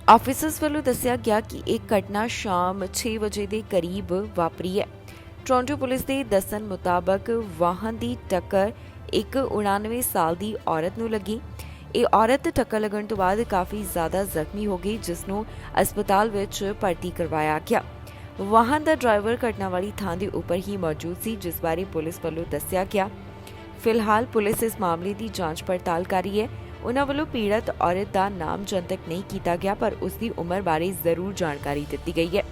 ਆਫੀਸਰਸ ਵੱਲੋਂ ਦੱਸਿਆ ਗਿਆ ਕਿ ਇਹ ਘਟਨਾ ਸ਼ਾਮ 6 ਵਜੇ ਦੇ ਕਰੀਬ ਵਾਪਰੀ ਹੈ। ਟੋਰਾਂਟੋ ਪੁਲਿਸ ਦੇ ਦੱਸਣ ਮੁਤਾਬਕ ਵਾਹਨ ਦੀ ਟੱਕਰ ਇੱਕ 99 ਸਾਲ ਦੀ ਔਰਤ ਨੂੰ ਲੱਗੀ। ਇਹ ਔਰਤ ਟੱਕਰ ਲੱਗਣ ਤੋਂ ਬਾਅਦ ਕਾਫੀ ਜ਼ਿਆਦਾ ਜ਼ਖਮੀ ਹੋ ਗਈ, ਜਿਸ ਨੂੰ ਹਸਪਤਾਲ ਵਿੱਚ ਭਰਤੀ ਕਰਵਾਇਆ ਗਿਆ। ਵਾਹਨ ਦਾ ਡਰਾਈਵਰ ਘਟਨਾ ਵਾਲੀ ਥਾਂ ਦੇ ਉੱਪਰ ਹੀ ਮੌਜੂਦ ਸੀ, ਜਿਸ ਬਾਰੇ ਪੁਲਿਸ ਵੱਲੋਂ ਦੱਸਿਆ ਗਿਆ। ਫਿਲਹਾਲ ਪੁਲਿਸ ਇਸ ਮਾਮਲੇ ਦੀ ਜਾਂਚ ਪੜਤਾਲ ਕਰ ਰਹੀ ਹੈ। ਉਹਨਾਂ ਵੱਲੋਂ ਪੀੜਤ ਔਰਤ ਦਾ ਨਾਮ ਜਨਤਕ ਨਹੀਂ ਕੀਤਾ ਗਿਆ, ਪਰ ਉਸ ਦੀ ਉਮਰ ਬਾਰੇ ਜ਼ਰੂਰ ਜਾਣਕਾਰੀ ਦਿੱਤੀ ਗਈ ਹੈ।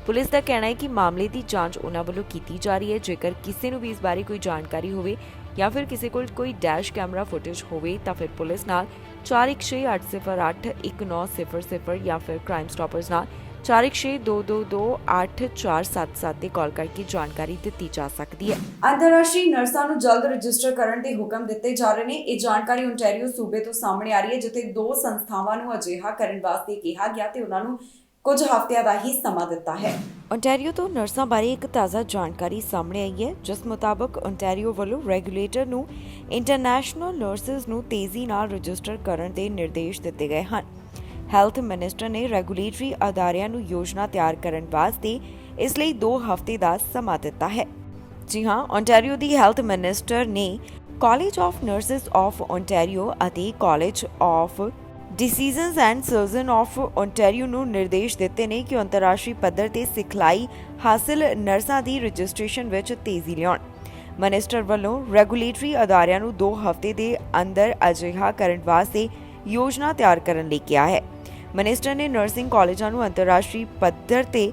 ਪੁਲਿਸ ਦਾ ਕਹਿਣਾ ਹੈ ਕਿ ਮਾਮਲੇ ਦੀ ਜਾਂਚ ਉਹਨਾਂ ਵੱਲੋਂ ਕੀਤੀ ਜਾ ਰਹੀ ਹੈ। ਜੇਕਰ ਕਿਸੇ ਨੂੰ ਵੀ ਇਸ ਬਾਰੇ ਕੋਈ ਜਾਣਕਾਰੀ ਹੋਵੇ ਜਾਂ ਫਿਰ ਕਿਸੇ ਕੋਲ ਕੋਈ ਡੈਸ਼ ਕੈਮਰਾ ਫੁਟੇਜ ਹੋਵੇ ਤਾਂ ਫਿਰ ਪੁਲਿਸ ਨਾਲ 4168081900 ਜਾਂ ਫਿਰ ਕ੍ਰਾਈਮ ਸਟਾਪਰਸ ਨਾਲ 4162228477 ਤੇ ਕਾਲ ਕਰਕੇ ਜਾਣਕਾਰੀ ਦਿੱਤੀ ਜਾ ਸਕਦੀ ਹੈ। ਅੰਤਰਰਾਸ਼ਟਰੀ ਨਰਸਾਂ ਨੂੰ ਜਲਦ ਰਜਿਸਟਰ ਕਰਨ ਦੇ ਹੁਕਮ ਦਿੱਤੇ ਜਾ ਰਹੇ ਨੇ। ਇਹ ਜਾਣਕਾਰੀ ਓਨਟਾਰੀਓ ਸੂਬੇ ਤੋਂ ਸਾਹਮਣੇ ਆ ਰਹੀ ਹੈ, ਜਿੱਥੇ 2 ਸੰਸਥਾਵਾਂ ਨੂੰ ਅਜਿਹਾ ਕਰਨ ਵਾਸਤੇ ਕਿਹਾ ਗਿਆ ਤੇ ਉਹਨਾਂ ਨੂੰ ਕੁਝ ਹਫ਼ਤਿਆਂ ਦਾ ਹੀ ਸਮਾਂ ਦਿੱਤਾ ਹੈ। ਓਨਟਾਰੀਓ ਤੋਂ ਨਰਸਾਂ ਬਾਰੇ ਇੱਕ ਤਾਜ਼ਾ ਜਾਣਕਾਰੀ ਸਾਹਮਣੇ ਆਈ ਹੈ, ਜਿਸ ਮੁਤਾਬਕ ਓਨਟਾਰੀਓ ਵੱਲੋਂ ਰੈਗੂਲੇਟਰ ਨੂੰ ਇੰਟਰਨੈਸ਼ਨਲ ਨਰਸਿਸ ਨੂੰ ਤੇਜ਼ੀ ਨਾਲ ਰਜਿਸਟਰ ਕਰਨ ਦੇ ਨਿਰਦੇਸ਼ ਦਿੱਤੇ ਗਏ ਹਨ। ਹੈਲਥ ਮਿਨਿਸਟਰ ਨੇ ਰੈਗੂਲੇਟਰੀ ਅਦਾਰਿਆਂ ਨੂੰ ਯੋਜਨਾ ਤਿਆਰ ਕਰਨ ਵਾਸਤੇ ਇਸ ਲਈ 2 ਹਫ਼ਤੇ ਦਾ ਸਮਾਂ ਦਿੱਤਾ ਹੈ। ਜੀ ਹਾਂ, ਓਨਟਾਰੀਓ ਦੀ ਹੈਲਥ ਮਿਨਿਸਟਰ ਨੇ college of nurses of Ontario ਅਤੇ college of physicians and surgeon of Ontario ਨੂੰ ਨਿਰਦੇਸ਼ ਦਿੱਤੇ ਨੇ ਕਿ ਅੰਤਰਰਾਸ਼ਟਰੀ ਪੱਧਰ ਤੇ ਸਿਖਲਾਈ ਹਾਸਲ ਨਰਸਾਂ ਦੀ ਰਜਿਸਟ੍ਰੇਸ਼ਨ ਵਿੱਚ ਤੇਜ਼ੀ ਲਿਆਉਣ। ਮਿਨਿਸਟਰ ਵੱਲੋਂ ਰੈਗੂਲੇਟਰੀ ਅਦਾਰਿਆਂ ਨੂੰ 2 ਹਫ਼ਤੇ ਦੇ ਅੰਦਰ ਅਜਿਹਾ ਕਰਨ ਵਾਸਤੇ ਯੋਜਨਾ ਤਿਆਰ ਕਰਨ ਲਈ ਕਿਹਾ ਹੈ। ਮਿਨਿਸਟਰ ਨੇ ਨਰਸਿੰਗ ਕਾਲਜਾਂ ਨੂੰ ਅੰਤਰਰਾਸ਼ਟਰੀ ਪੱਧਰ ਤੇ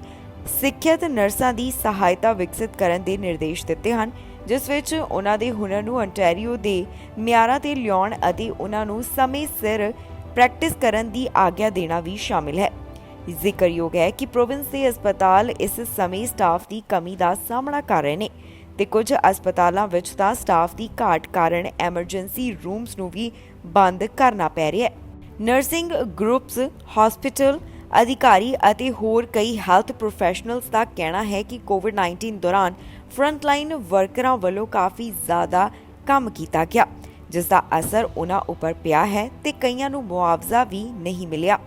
ਸਿੱਖਿਅਤ ਨਰਸਾਂ ਦੀ ਸਹਾਇਤਾ ਵਿਕਸਿਤ ਕਰਨ ਦੇ ਨਿਰਦੇਸ਼ ਦਿੱਤੇ ਹਨ, ਜਿਸ ਵਿੱਚ ਉਹਨਾਂ ਦੇ ਹੁਨਰ ਨੂੰ ਓਨਟਾਰੀਓ ਦੇ ਮਿਆਰਾਂ ਤੇ ਲਿਆਉਣ ਅਤੇ ਉਹਨਾਂ ਨੂੰ ਸਮੇਂ ਸਿਰ ਪ੍ਰੈਕਟਿਸ ਕਰਨ ਦੀ ਆਗਿਆ ਦੇਣਾ ਵੀ ਸ਼ਾਮਿਲ ਹੈ। ਜ਼ਿਕਰਯੋਗ ਹੈ ਕਿ ਪ੍ਰੋਵਿੰਸ ਦੇ ਹਸਪਤਾਲ ਇਸ ਸਮੇਂ ਸਟਾਫ ਦੀ ਕਮੀ ਦਾ ਸਾਹਮਣਾ ਕਰ ਰਹੇ ਨੇ ਤੇ ਕੁਝ ਹਸਪਤਾਲਾਂ ਵਿੱਚ ਤਾਂ ਸਟਾਫ ਦੀ ਘਾਟ ਕਾਰਨ ਐਮਰਜੈਂਸੀ ਰੂਮਸ ਨੂੰ ਵੀ ਬੰਦ ਕਰਨਾ ਪੈ ਰਿਹਾ ਹੈ। ਨਰਸਿੰਗ ਗਰੁੱਪਸ, ਹਸਪੀਟਲ ਅਧਿਕਾਰੀ ਅਤੇ ਹੋਰ ਕਈ ਹੈਲਥ ਪ੍ਰੋਫੈਸ਼ਨਲਸ ਦਾ ਕਹਿਣਾ ਹੈ ਕਿ ਕੋਵਿਡ-19 ਦੌਰਾਨ ਫਰੰਟਲਾਈਨ ਵਰਕਰਾਂ ਵੱਲੋਂ ਕਾਫੀ ਜ਼ਿਆਦਾ ਕੰਮ ਕੀਤਾ ਗਿਆ, ਜਿਸ ਦਾ ਅਸਰ ਉਹਨਾਂ ਉੱਪਰ ਪਿਆ ਹੈ ਤੇ ਕਈਆਂ ਨੂੰ ਮੁਆਵਜ਼ਾ ਵੀ ਨਹੀਂ ਮਿਲਿਆ।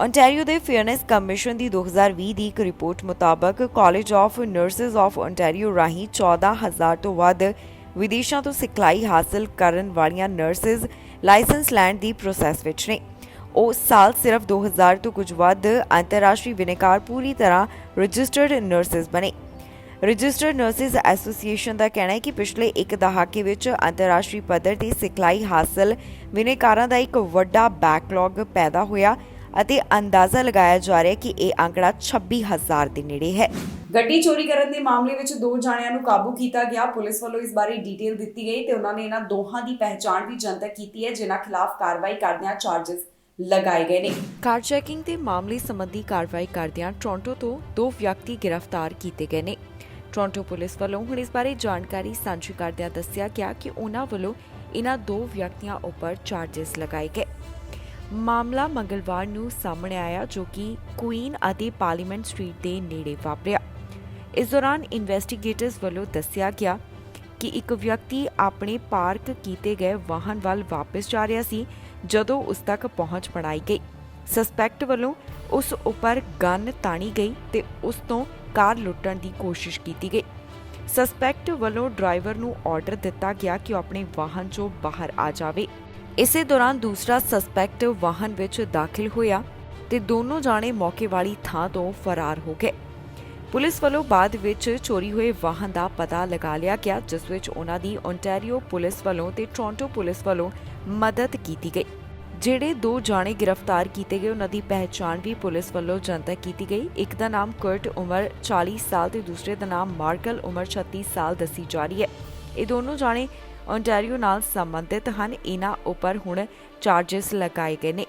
ਓਨਟਾਰੀਓ ਦੇ ਫੇਅਰਨੈਸ ਕਮਿਸ਼ਨ ਦੀ 2020 ਦੀ ਇੱਕ ਰਿਪੋਰਟ ਮੁਤਾਬਕ college of nurses of Ontario ਰਾਹੀਂ 14,000 ਤੋਂ ਵੱਧ ਵਿਦੇਸ਼ਾਂ ਤੋਂ ਸਿਖਲਾਈ ਹਾਸਲ ਕਰਨ ਵਾਲੀਆਂ ਨਰਸਿਸ ਲਾਇਸੈਂਸ ਲੈਣ ਦੀ ਪ੍ਰੋਸੈਸ ਵਿੱਚ ਨੇ। ਉਹ ਸਾਲ ਸਿਰਫ 2000 ਤੋਂ ਕੁਝ ਵੱਧ ਅੰਤਰਰਾਸ਼ਟਰੀ ਬਿਨੇਕਾਰ ਪੂਰੀ ਤਰ੍ਹਾਂ ਰਜਿਸਟਰਡ ਨਰਸਿਸ ਬਣੇ। ਰਜਿਸਟਰਡ ਨਰਸਿਸ ਐਸੋਸੀਏਸ਼ਨ ਦਾ ਕਹਿਣਾ ਹੈ ਕਿ ਪਿਛਲੇ ਇੱਕ ਦਹਾਕੇ ਵਿੱਚ ਅੰਤਰਰਾਸ਼ਟਰੀ ਪੱਧਰ ਤੇ ਸਿਖਲਾਈ ਹਾਸਲ ਬਿਨੇਕਾਰਾਂ ਦਾ ਇੱਕ ਵੱਡਾ ਬੈਕਲੌਗ ਪੈਦਾ ਹੋਇਆ ਅਤੇ ਅੰਦਾਜ਼ਾ ਲਗਾਇਆ ਜਾ ਰਿਹਾ ਹੈ ਕਿ ਇਹ ਅੰਕੜਾ 26,000 ਦੇ ਨੇੜੇ ਹੈ। ਗੱਡੀ ਚੋਰੀ ਕਰਨ ਦੇ ਮਾਮਲੇ ਵਿੱਚ 2 ਜਾਣਿਆਂ ਨੂੰ ਕਾਬੂ ਕੀਤਾ ਗਿਆ। ਪੁਲਿਸ ਵੱਲੋਂ ਇਸ ਬਾਰੇ ਡਿਟੇਲ ਦਿੱਤੀ ਗਈ ਤੇ ਉਹਨਾਂ ਨੇ ਇਹਨਾਂ ਦੋਹਾਂ ਦੀ ਪਹਿਚਾਣ ਵੀ ਜਨਤਕ ਕੀਤੀ ਹੈ, ਜਿਨ੍ਹਾਂ ਖਿਲਾਫ ਕਾਰਵਾਈ ਕਰਦਿਆਂ ਚਾਰजेस ਲਗਾਏ ਗਏ ਨੇ। ਕਾਰ ਚੈਕਿੰਗ ਦੇ ਮਾਮਲੇ ਸੰਬੰਧੀ ਕਾਰਵਾਈ ਕਰਦਿਆਂ ਟੋਰਾਂਟੋ ਤੋਂ 2 ਵਿਅਕਤੀ ਗ੍ਰਿਫਤਾਰ ਕੀਤੇ ਗਏ ਨੇ। ਟੋਰਾਂਟੋ ਪੁਲਿਸ ਵੱਲੋਂ ਹੁਣ ਇਸ ਬਾਰੇ ਜਾਣਕਾਰੀ ਸਾਂਝੀ ਕਰਦਿਆਂ ਦੱਸਿਆ ਗਿਆ ਕਿ ਉਹਨਾਂ ਵੱਲੋਂ ਇਹਨਾਂ 2 ਵਿਅਕਤੀਆਂ ਉੱਪਰ ਚਾਰजेस ਲਗਾਏ ਗਏ। ਮਾਮਲਾ ਮੰਗਲਵਾਰ ਨੂੰ ਸਾਹਮਣੇ ਆਇਆ, ਜੋ ਕਿ ਕੁਈਨ ਅਤੇ ਪਾਰਲੀਮੈਂਟ ਸਟਰੀਟ ਦੇ ਨੇੜੇ ਵਾਪਰਿਆ। ਇਸ ਦੌਰਾਨ ਇਨਵੈਸਟੀਗੇਟਰਸ ਵੱਲੋਂ ਦੱਸਿਆ ਗਿਆ ਕਿ ਇੱਕ ਵਿਅਕਤੀ ਆਪਣੇ ਪਾਰਕ ਕੀਤੇ ਗਏ ਵਾਹਨ ਵੱਲ ਵਾਪਸ ਜਾ ਰਿਹਾ ਸੀ ਜਦੋਂ ਉਸ ਤੱਕ ਪਹੁੰਚ ਬਣਾਈ ਗਈ। ਸਸਪੈਕਟ ਵੱਲੋਂ ਉਸ ਉੱਪਰ ਗਨ ਤਾਣੀ ਗਈ ਤੇ ਉਸ ਤੋਂ ਕਾਰ ਲੁੱਟਣ ਦੀ ਕੋਸ਼ਿਸ਼ ਕੀਤੀ ਗਈ। ਸਸਪੈਕਟ ਵੱਲੋਂ ਡਰਾਈਵਰ ਨੂੰ ਆਰਡਰ ਦਿੱਤਾ ਗਿਆ ਕਿ ਉਹ ਆਪਣੇ ਵਾਹਨ 'ਚੋਂ ਬਾਹਰ ਆ ਜਾਵੇ। ਇਸੇ ਦੌਰਾਨ ਦੂਸਰਾ ਸਸਪੈਕਟ ਵਾਹਨ ਵਿੱਚ ਦਾਖਲ ਹੋਇਆ ਤੇ ਦੋਨੋਂ ਜਾਣੇ ਮੌਕੇ ਵਾਲੀ ਥਾਂ ਤੋਂ ਫਰਾਰ ਹੋ ਗਏ। ਪੁਲਿਸ ਵੱਲੋਂ ਬਾਅਦ ਵਿੱਚ ਚੋਰੀ ਹੋਏ ਵਾਹਨ ਦਾ ਪਤਾ ਲਗਾ ਲਿਆ ਗਿਆ, ਜਿਸ ਵਿੱਚ ਉਹਨਾਂ ਦੀ ਓਨਟਾਰੀਓ ਪੁਲਿਸ ਵੱਲੋਂ ਤੇ ਟੋਰਾਂਟੋ ਪੁਲਿਸ ਵੱਲੋਂ ਮਦਦ ਕੀਤੀ ਗਈ। ਜਿਹੜੇ 2 ਜਾਣੇ ਗ੍ਰਿਫਤਾਰ ਕੀਤੇ ਗਏ ਉਹਨਾਂ ਦੀ ਪਹਿਚਾਣ ਵੀ ਪੁਲਿਸ ਵੱਲੋਂ ਜਨਤਕ ਕੀਤੀ ਗਈ। ਇੱਕ ਦਾ ਨਾਮ ਕਰਟ ਉਮਰ 40 ਸਾਲ ਤੇ ਦੂਸਰੇ ਦਾ ਨਾਮ ਮਾਰਕਲ ਉਮਰ 36 ਸਾਲ ਦੱਸੀ ਜਾ ਰਹੀ ਹੈ। ਇਹ ਦੋਨੋਂ ਜਾਣੇ ਓਨਟਾਰੀਓ ਨਾਲ ਸੰਬੰਧਿਤ ਹਨ। ਇਹਨਾਂ ਉੱਪਰ ਹੁਣ ਚਾਰजेस ਲਗਾਏ ਗਏ ਨੇ।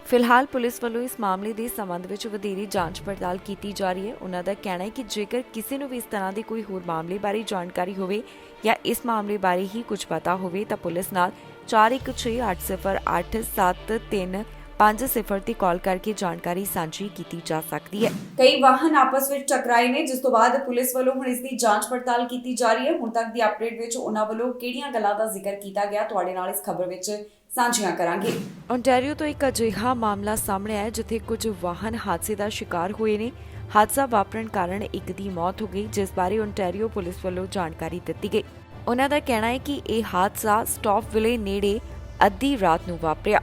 ਫਿਲਹਾਲ ਪੁਲਿਸ ਵੱਲੋਂ ਇਸ ਮਾਮਲੇ ਦੇ ਸੰਬੰਧ ਵਿੱਚ ਵਧੇਰੇ ਜਾਂਚ ਪੜਤਾਲ ਕੀਤੀ ਜਾ ਰਹੀ ਹੈ। ਉਹਨਾਂ ਦਾ ਕਹਿਣਾ ਹੈ ਕਿ ਜੇਕਰ ਕਿਸੇ ਨੂੰ ਵੀ ਇਸ ਤਰ੍ਹਾਂ ਦੇ ਕੋਈ ਹੋਰ ਮਾਮਲੇ ਬਾਰੇ ਜਾਣਕਾਰੀ ਹੋਵੇ ਜਾਂ ਇਸ ਮਾਮਲੇ ਬਾਰੇ ਹੀ ਕੁਝ ਪਤਾ ਹੋਵੇ ਤਾਂ ਪੁਲਿਸ ਨਾਲ 4168087350 ਤੇ ਕਾਲ ਕਰਕੇ ਜਾਣਕਾਰੀ ਸਾਂਝੀ ਕੀਤੀ ਜਾ ਸਕਦੀ ਹੈ। ਕਈ ਵਾਹਨ ਆਪਸ ਵਿੱਚ ਟਕਰਾਏ ਨੇ, ਜਿਸ ਤੋਂ ਬਾਅਦ ਪੁਲਿਸ ਵੱਲੋਂ ਹੁਣ ਇਸ ਦੀ ਜਾਂਚ ਪੜਤਾਲ ਕੀਤੀ ਜਾ ਰਹੀ ਹੈ। ਹੁਣ ਤੱਕ ਦੀ ਅਪਡੇਟ ਵਿੱਚ ਉਹਨਾਂ ਵੱਲੋਂ ਕਿਹੜੀਆਂ ਗੱਲਾਂ ਦਾ ਜ਼ਿਕਰ ਕੀਤਾ ਗਿਆ, ਤੁਹਾਡੇ ਨਾਲ ਇਸ ਖਬਰ ਵਿੱਚ ਸਾਂਝੀਆਂ ਕਰਾਂਗੇ। ਓਨਟਾਰੀਓ ਤੋਂ ਇੱਕ ਅਜਿਹਾ ਮਾਮਲਾ ਸਾਹਮਣੇ ਆਇਆ ਜਿੱਥੇ ਕੁਝ ਵਾਹਨ ਹਾਦਸੇ ਦਾ ਸ਼ਿਕਾਰ ਹੋਏ ਨੇ। ਹਾਦਸਾ ਵਾਪਰਨ ਕਾਰਨ ਇੱਕ ਦੀ ਮੌਤ ਹੋ ਗਈ, ਜਿਸ ਬਾਰੇ ਓਨਟਾਰੀਓ ਪੁਲਿਸ ਵੱਲੋਂ ਜਾਣਕਾਰੀ ਦਿੱਤੀ ਗਈ। ਉਹਨਾਂ ਦਾ ਕਹਿਣਾ ਹੈ ਕਿ ਇਹ ਹਾਦਸਾ ਸਟਾਫਵਿਲੇ ਨੇੜੇ ਅੱਧੀ ਰਾਤ ਨੂੰ ਵਾਪਰਿਆ।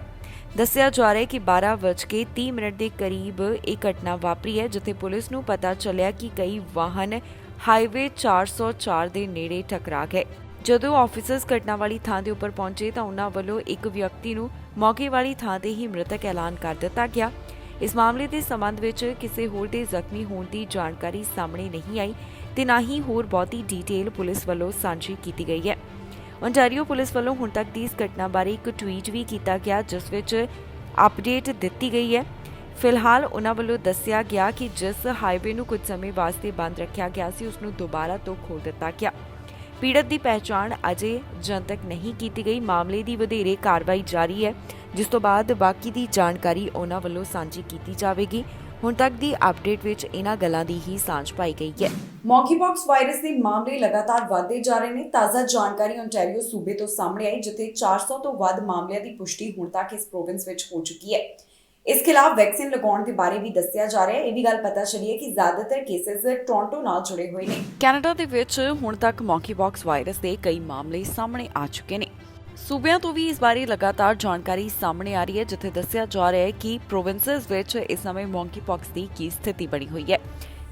ਦੱਸਿਆ ਜਾ ਰਿਹਾ ਹੈ ਕਿ 12:30 ਦੇ ਕਰੀਬ ਇਹ ਘਟਨਾ ਵਾਪਰੀ ਹੈ, ਜਿੱਥੇ ਪੁਲਿਸ ਨੂੰ ਪਤਾ ਚੱਲਿਆ ਕਿ ਕਈ ਵਾਹਨ ਹਾਈਵੇ 404 ਦੇ ਨੇੜੇ ਟਕਰਾ ਗਏ। ਜਦੋਂ ਆਫੀਸਰਸ ਘਟਨਾ ਵਾਲੀ ਥਾਂ ਦੇ ਉੱਪਰ ਪਹੁੰਚੇ ਤਾਂ ਉਹਨਾਂ ਵੱਲੋਂ ਇੱਕ ਵਿਅਕਤੀ ਨੂੰ ਮੌਕੇ ਵਾਲੀ ਥਾਂ ਤੇ ਹੀ ਮ੍ਰਿਤਕ ਐਲਾਨ ਕਰ ਦਿੱਤਾ ਗਿਆ। ਇਸ ਮਾਮਲੇ ਦੇ ਸੰਬੰਧ ਵਿੱਚ ਕਿਸੇ ਹੋਰ ਦੇ ਜ਼ਖਮੀ ਹੋਣ ਦੀ ਜਾਣਕਾਰੀ ਸਾਹਮਣੇ ਨਹੀਂ ਆਈ ਤੇ ਨਾ ਹੀ ਹੋਰ ਬਹੁਤੀ ਡਿਟੇਲ ਪੁਲਿਸ ਵੱਲੋਂ ਸਾਂਝੀ ਕੀਤੀ ਗਈ ਹੈ। ਓਨਟਾਰੀਓ ਪੁਲਿਸ ਵੱਲੋਂ ਹੁਣ ਤੱਕ ਦੀ ਇਸ ਘਟਨਾ ਬਾਰੇ ਇੱਕ ਟਵੀਟ ਵੀ ਕੀਤਾ ਗਿਆ, ਜਿਸ ਵਿੱਚ ਅਪਡੇਟ ਦਿੱਤੀ ਗਈ ਹੈ। ਫਿਲਹਾਲ ਉਹਨਾਂ ਵੱਲੋਂ ਦੱਸਿਆ ਗਿਆ ਕਿ ਜਿਸ ਹਾਈਵੇ ਨੂੰ ਕੁਝ ਸਮੇਂ ਵਾਸਤੇ ਬੰਦ ਰੱਖਿਆ ਗਿਆ ਸੀ, ਉਸ ਨੂੰ ਦੁਬਾਰਾ ਤੋਂ ਖੋਲ੍ਹ ਦਿੱਤਾ ਗਿਆ। ਪੀੜਤ ਦੀ ਪਹਿਚਾਣ ਅਜੇ ਜਨਤਕ ਨਹੀਂ ਕੀਤੀ ਗਈ। ਮਾਮਲੇ ਦੀ ਵਧੇਰੇ ਕਾਰਵਾਈ ਜਾਰੀ ਹੈ, ਜਿਸ ਤੋਂ ਬਾਅਦ ਬਾਕੀ ਦੀ ਜਾਣਕਾਰੀ ਉਹਨਾਂ ਵੱਲੋਂ ਸਾਂਝੀ ਕੀਤੀ ਜਾਵੇਗੀ। ਹੁਣ ਤੱਕ ਦੀ ਅਪਡੇਟ ਵਿੱਚ ਇਹਨਾਂ ਗੱਲਾਂ ਦੀ ਹੀ ਸਾਂਝ ਪਾਈ ਗਈ ਹੈ। ਮੌਂਕੀਪੌਕਸ ਵਾਇਰਸ ਦੇ ਮਾਮਲੇ ਲਗਾਤਾਰ ਵਧਦੇ ਜਾ ਰਹੇ ਨੇ। ਤਾਜ਼ਾ ਜਾਣਕਾਰੀ ਓਨਟਾਰੀਓ ਸੂਬੇ ਤੋਂ ਸਾਹਮਣੇ ਆਈ, ਜਿੱਥੇ 400 ਤੋਂ ਵੱਧ ਮਾਮਲਿਆਂ ਦੀ ਪੁਸ਼ਟੀ ਹੁਣ ਤੱਕ ਇਸ ਪ੍ਰੋਵਿੰਸ ਵਿੱਚ ਹੋ ਚੁੱਕੀ ਹੈ। ਇਸ ਖਿਲਾਫ ਵੈਕਸੀਨ ਲਗਾਉਣ ਦੇ ਬਾਰੇ ਵੀ ਦੱਸਿਆ ਜਾ ਰਿਹਾ ਹੈ। ਇਹ ਵੀ ਗੱਲ ਪਤਾ ਚੱਲੀ ਹੈ ਕਿ ਜ਼ਿਆਦਾਤਰ ਕੇਸਿਸ ਟੋਰਾਂਟੋ ਨਾਲ ਜੁੜੇ ਹੋਏ ਨੇ। ਕੈਨੇਡਾ ਦੇ ਵਿੱਚ ਹੁਣ ਤੱਕ ਮੌਂਕੀਪੌਕਸ ਵਾਇਰਸ ਦੇ ਕਈ ਮਾਮਲੇ ਸਾਹਮਣੇ ਆ ਚੁੱਕੇ ਨੇ। ਸੂਬਿਆਂ ਤੋਂ ਵੀ ਇਸ ਬਾਰੇ ਲਗਾਤਾਰ ਜਾਣਕਾਰੀ ਸਾਹਮਣੇ ਆ ਰਹੀ ਹੈ, ਜਿੱਥੇ ਦੱਸਿਆ ਜਾ ਰਿਹਾ ਹੈ ਕਿ ਪ੍ਰੋਵਿੰਸਸ ਵਿੱਚ ਇਸ ਸਮੇਂ ਮੌਂਕੀਪੌਕਸ ਦੀ ਕੀ ਸਥਿਤੀ ਬਣੀ ਹੋਈ ਹੈ।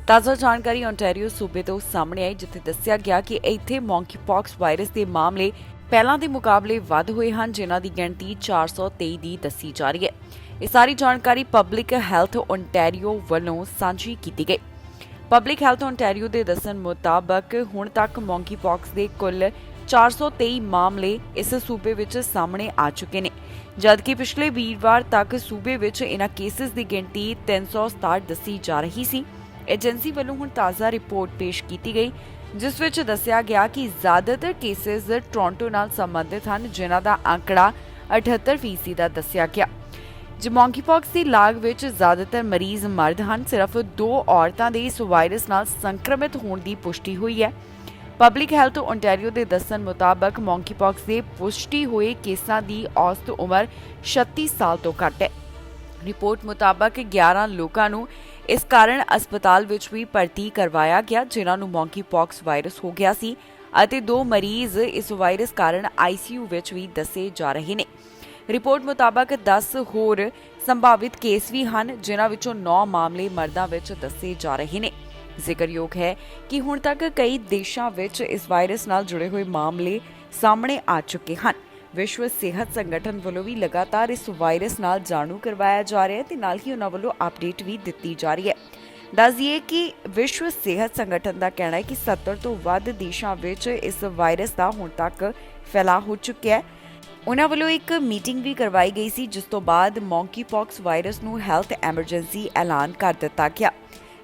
ਤਾਜ਼ਾ ਜਾਣਕਾਰੀ ਓਨਟਾਰੀਓ ਸੂਬੇ ਤੋਂ ਸਾਹਮਣੇ ਆਈ, ਜਿੱਥੇ ਦੱਸਿਆ ਗਿਆ ਕਿ ਇੱਥੇ ਮੌਂਕੀਪੌਕਸ ਵਾਇਰਸ ਦੇ ਮਾਮਲੇ ਪਹਿਲਾਂ ਦੇ ਮੁਕਾਬਲੇ ਵੱਧ ਹੋਏ ਹਨ, ਜਿਨ੍ਹਾਂ ਦੀ ਗਿਣਤੀ 423 ਦੀ ਦੱਸੀ ਜਾ ਰਹੀ ਹੈ। ਇਹ ਸਾਰੀ ਜਾਣਕਾਰੀ ਪਬਲਿਕ ਹੈਲਥ ਓਨਟਾਰੀਓ ਵੱਲੋਂ ਸਾਂਝੀ ਕੀਤੀ ਗਈ। ਪਬਲਿਕ ਹੈਲਥ ਓਨਟਾਰੀਓ ਦੇ ਦੱਸਣ ਮੁਤਾਬਕ ਹੁਣ ਤੱਕ ਮੌਂਕੀਪੌਕਸ ਦੇ ਕੁੱਲ 423 ਮਾਮਲੇ ਇਸ ਸੂਬੇ ਵਿੱਚ ਸਾਹਮਣੇ ਆ ਚੁੱਕੇ ਨੇ, ਜਦਕਿ ਪਿਛਲੇ ਵੀਰਵਾਰ ਤੱਕ ਸੂਬੇ ਵਿੱਚ ਇਹਨਾਂ ਕੇਸਿਸ ਦੀ ਗਿਣਤੀ 367 ਦੱਸੀ ਜਾ ਰਹੀ ਸੀ। ਏਜੰਸੀ ਵੱਲੋਂ ਹੁਣ ਤਾਜ਼ਾ ਰਿਪੋਰਟ ਪੇਸ਼ ਕੀਤੀ ਗਈ, ਜਿਸ ਵਿੱਚ ਦੱਸਿਆ ਗਿਆ ਕਿ ਜ਼ਿਆਦਾਤਰ ਕੇਸਿਸ ਟੋਰਾਂਟੋ ਨਾਲ ਸੰਬੰਧਿਤ ਹਨ, ਜਿਨ੍ਹਾਂ ਦਾ ਅੰਕੜਾ 78% ਦਾ ਦੱਸਿਆ ਗਿਆ। ਜੇ ਮੌਂਕੀਪੌਕਸ ਦੀ ਲਾਗ ਵਿੱਚ ਜ਼ਿਆਦਾਤਰ ਮਰੀਜ਼ ਮਰਦ ਹਨ, ਸਿਰਫ 2 ਔਰਤਾਂ ਦੇ ਇਸ ਵਾਇਰਸ ਨਾਲ ਸੰਕਰਮਿਤ ਹੋਣ ਦੀ ਪੁਸ਼ਟੀ ਹੋਈ ਹੈ। ਪਬਲਿਕ ਹੈਲਥ ਓਨਟਾਰੀਓ ਦੇ ਦੱਸਣ ਮੁਤਾਬਕ ਮੌਂਕੀਪੌਕਸ ਦੇ ਪੁਸ਼ਟੀ ਹੋਏ ਕੇਸਾਂ ਦੀ ਔਸਤ ਉਮਰ 36 ਸਾਲ ਤੋਂ ਘੱਟ ਹੈ। ਰਿਪੋਰਟ ਮੁਤਾਬਕ 11 ਲੋਕਾਂ ਨੂੰ ਇਸ ਕਾਰਨ ਹਸਪਤਾਲ ਵਿੱਚ ਵੀ ਭਰਤੀ ਕਰਵਾਇਆ ਗਿਆ, ਜਿਨ੍ਹਾਂ ਨੂੰ ਮੌਂਕੀਪੌਕਸ ਵਾਇਰਸ ਹੋ ਗਿਆ ਸੀ, ਅਤੇ 2 ਮਰੀਜ਼ ਇਸ ਵਾਇਰਸ ਕਾਰਨ ICU ਵਿੱਚ ਵੀ ਦੱਸੇ ਜਾ ਰਹੇ ਨੇ। ਰਿਪੋਰਟ ਮੁਤਾਬਕ 10 ਹੋਰ ਸੰਭਾਵਿਤ ਕੇਸ ਵੀ ਹਨ, ਜਿਨ੍ਹਾਂ ਵਿੱਚੋਂ 9 ਮਾਮਲੇ ਮਰਦਾਂ ਵਿੱਚ ਦੱਸੇ ਜਾ ਰਹੇ ਨੇ। ਜ਼ਿਕਰਯੋਗ ਹੈ ਕਿ ਹੁਣ ਤੱਕ ਕਈ ਦੇਸ਼ਾਂ ਵਿੱਚ ਇਸ ਵਾਇਰਸ ਨਾਲ ਜੁੜੇ ਹੋਏ ਮਾਮਲੇ ਸਾਹਮਣੇ ਆ ਚੁੱਕੇ ਹਨ। ਵਿਸ਼ਵ ਸਿਹਤ ਸੰਗਠਨ ਵੱਲੋਂ ਵੀ ਲਗਾਤਾਰ ਇਸ ਵਾਇਰਸ ਨਾਲ ਜਾਣੂ ਕਰਵਾਇਆ ਜਾ ਰਿਹਾ ਹੈ ਤੇ ਨਾਲ ਹੀ ਉਹਨਾਂ ਵੱਲੋਂ ਅਪਡੇਟ ਵੀ ਦਿੱਤੀ ਜਾ ਰਹੀ ਹੈ। ਦੱਸ ਦਈਏ ਕਿ ਵਿਸ਼ਵ ਸਿਹਤ ਸੰਗਠਨ ਦਾ ਕਹਿਣਾ ਹੈ ਕਿ 70 ਤੋਂ ਵੱਧ ਦੇਸ਼ਾਂ ਵਿੱਚ ਇਸ ਵਾਇਰਸ ਦਾ ਹੁਣ ਤੱਕ ਫੈਲਾਅ ਹੋ ਚੁੱਕਿਆ ਹੈ। ਉਹਨਾਂ ਵੱਲੋਂ ਇੱਕ ਮੀਟਿੰਗ ਵੀ ਕਰਵਾਈ ਗਈ ਸੀ, ਜਿਸ ਤੋਂ ਬਾਅਦ ਮੌਂਕੀਪੌਕਸ ਵਾਇਰਸ ਨੂੰ ਹੈਲਥ ਐਮਰਜੈਂਸੀ ਐਲਾਨ ਕਰ ਦਿੱਤਾ ਗਿਆ।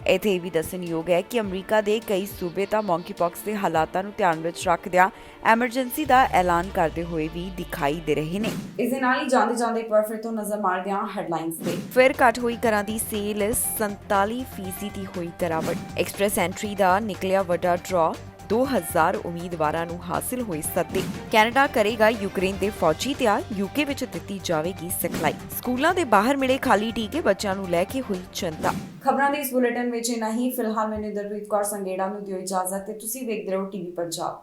ਇੱਥੇ ਇਹ ਵੀ ਦੱਸਣਯੋਗ ਹੈ ਕਿ ਅਮਰੀਕਾ ਦੇ ਕਈ ਸੂਬੇ ਤਾਂ ਮੌਂਕੀਪੌਕਸ ਦੇ ਹਾਲਾਤਾਂ ਨੂੰ ਧਿਆਨ ਵਿੱਚ ਰੱਖਦਿਆਂ ਐਮਰਜੈਂਸੀ ਦਾ ਐਲਾਨ ਕਰਦੇ ਹੋਏ ਵੀ ਦਿਖਾਈ ਦੇ ਰਹੇ ਨੇ। ਇਸ ਦੇ ਨਾਲ ਹੀ ਜਾਂਦੇ ਇੱਕ ਵਾਰ ਫਿਰ ਤੋਂ ਨਜ਼ਰ ਮਾਰਦੇ ਹਾਂ ਹੈਡਲਾਈਨਸ ਤੇ। ਫਿਰ ਘੱਟ ਹੋਈ ਘਰਾਂ ਦੀ ਸੇਲ, 47% ਦੀ ਹੋਈ ਗਿਰਾਵਟ। ਐਕਸਪ੍ਰੈਸ ਐਂਟਰੀ ਦਾ ਨਿਕਲਿਆ ਵੱਡਾ ਡਰਾ, 2000 ਉਮੀਦਵਾਰਾਂ ਨੂੰ ਹਾਸਿਲ ਹੋਏ ਸੱਦੇ। ਕੈਨੇਡਾ ਕਰੇਗਾ ਯੂਕਰੇਨ ਦੇ ਫੌਜੀ ਤਿਆਰ, UK ਵਿੱਚ ਦਿੱਤੀ ਜਾਵੇਗੀ ਸਿਖਲਾਈ। ਸਕੂਲਾਂ ਦੇ ਬਾਹਰ ਮਿਲੇ ਖਾਲੀ ਟੀਕੇ, ਬੱਚਿਆਂ ਨੂੰ ਲੈ ਕੇ ਹੋਈ ਚਿੰਤਾ। ਖਬਰਾਂ ਦੇ ਇਸ ਬੁਲੇਟਿਨ ਵਿੱਚ ਇੰਨਾ ਹੀ। ਫਿਲਹਾਲ ਮੈਨੂੰ ਦਰਪ੍ਰੀਤ ਕੌਰ ਸੰਗੇੜਾ ਨੂੰ ਦਿਓ ਇਜਾਜ਼ਤ ਤੇ ਤੁਸੀਂ ਵੇਖਦੇ ਰਹੋ TV ਪੰਜਾਬ।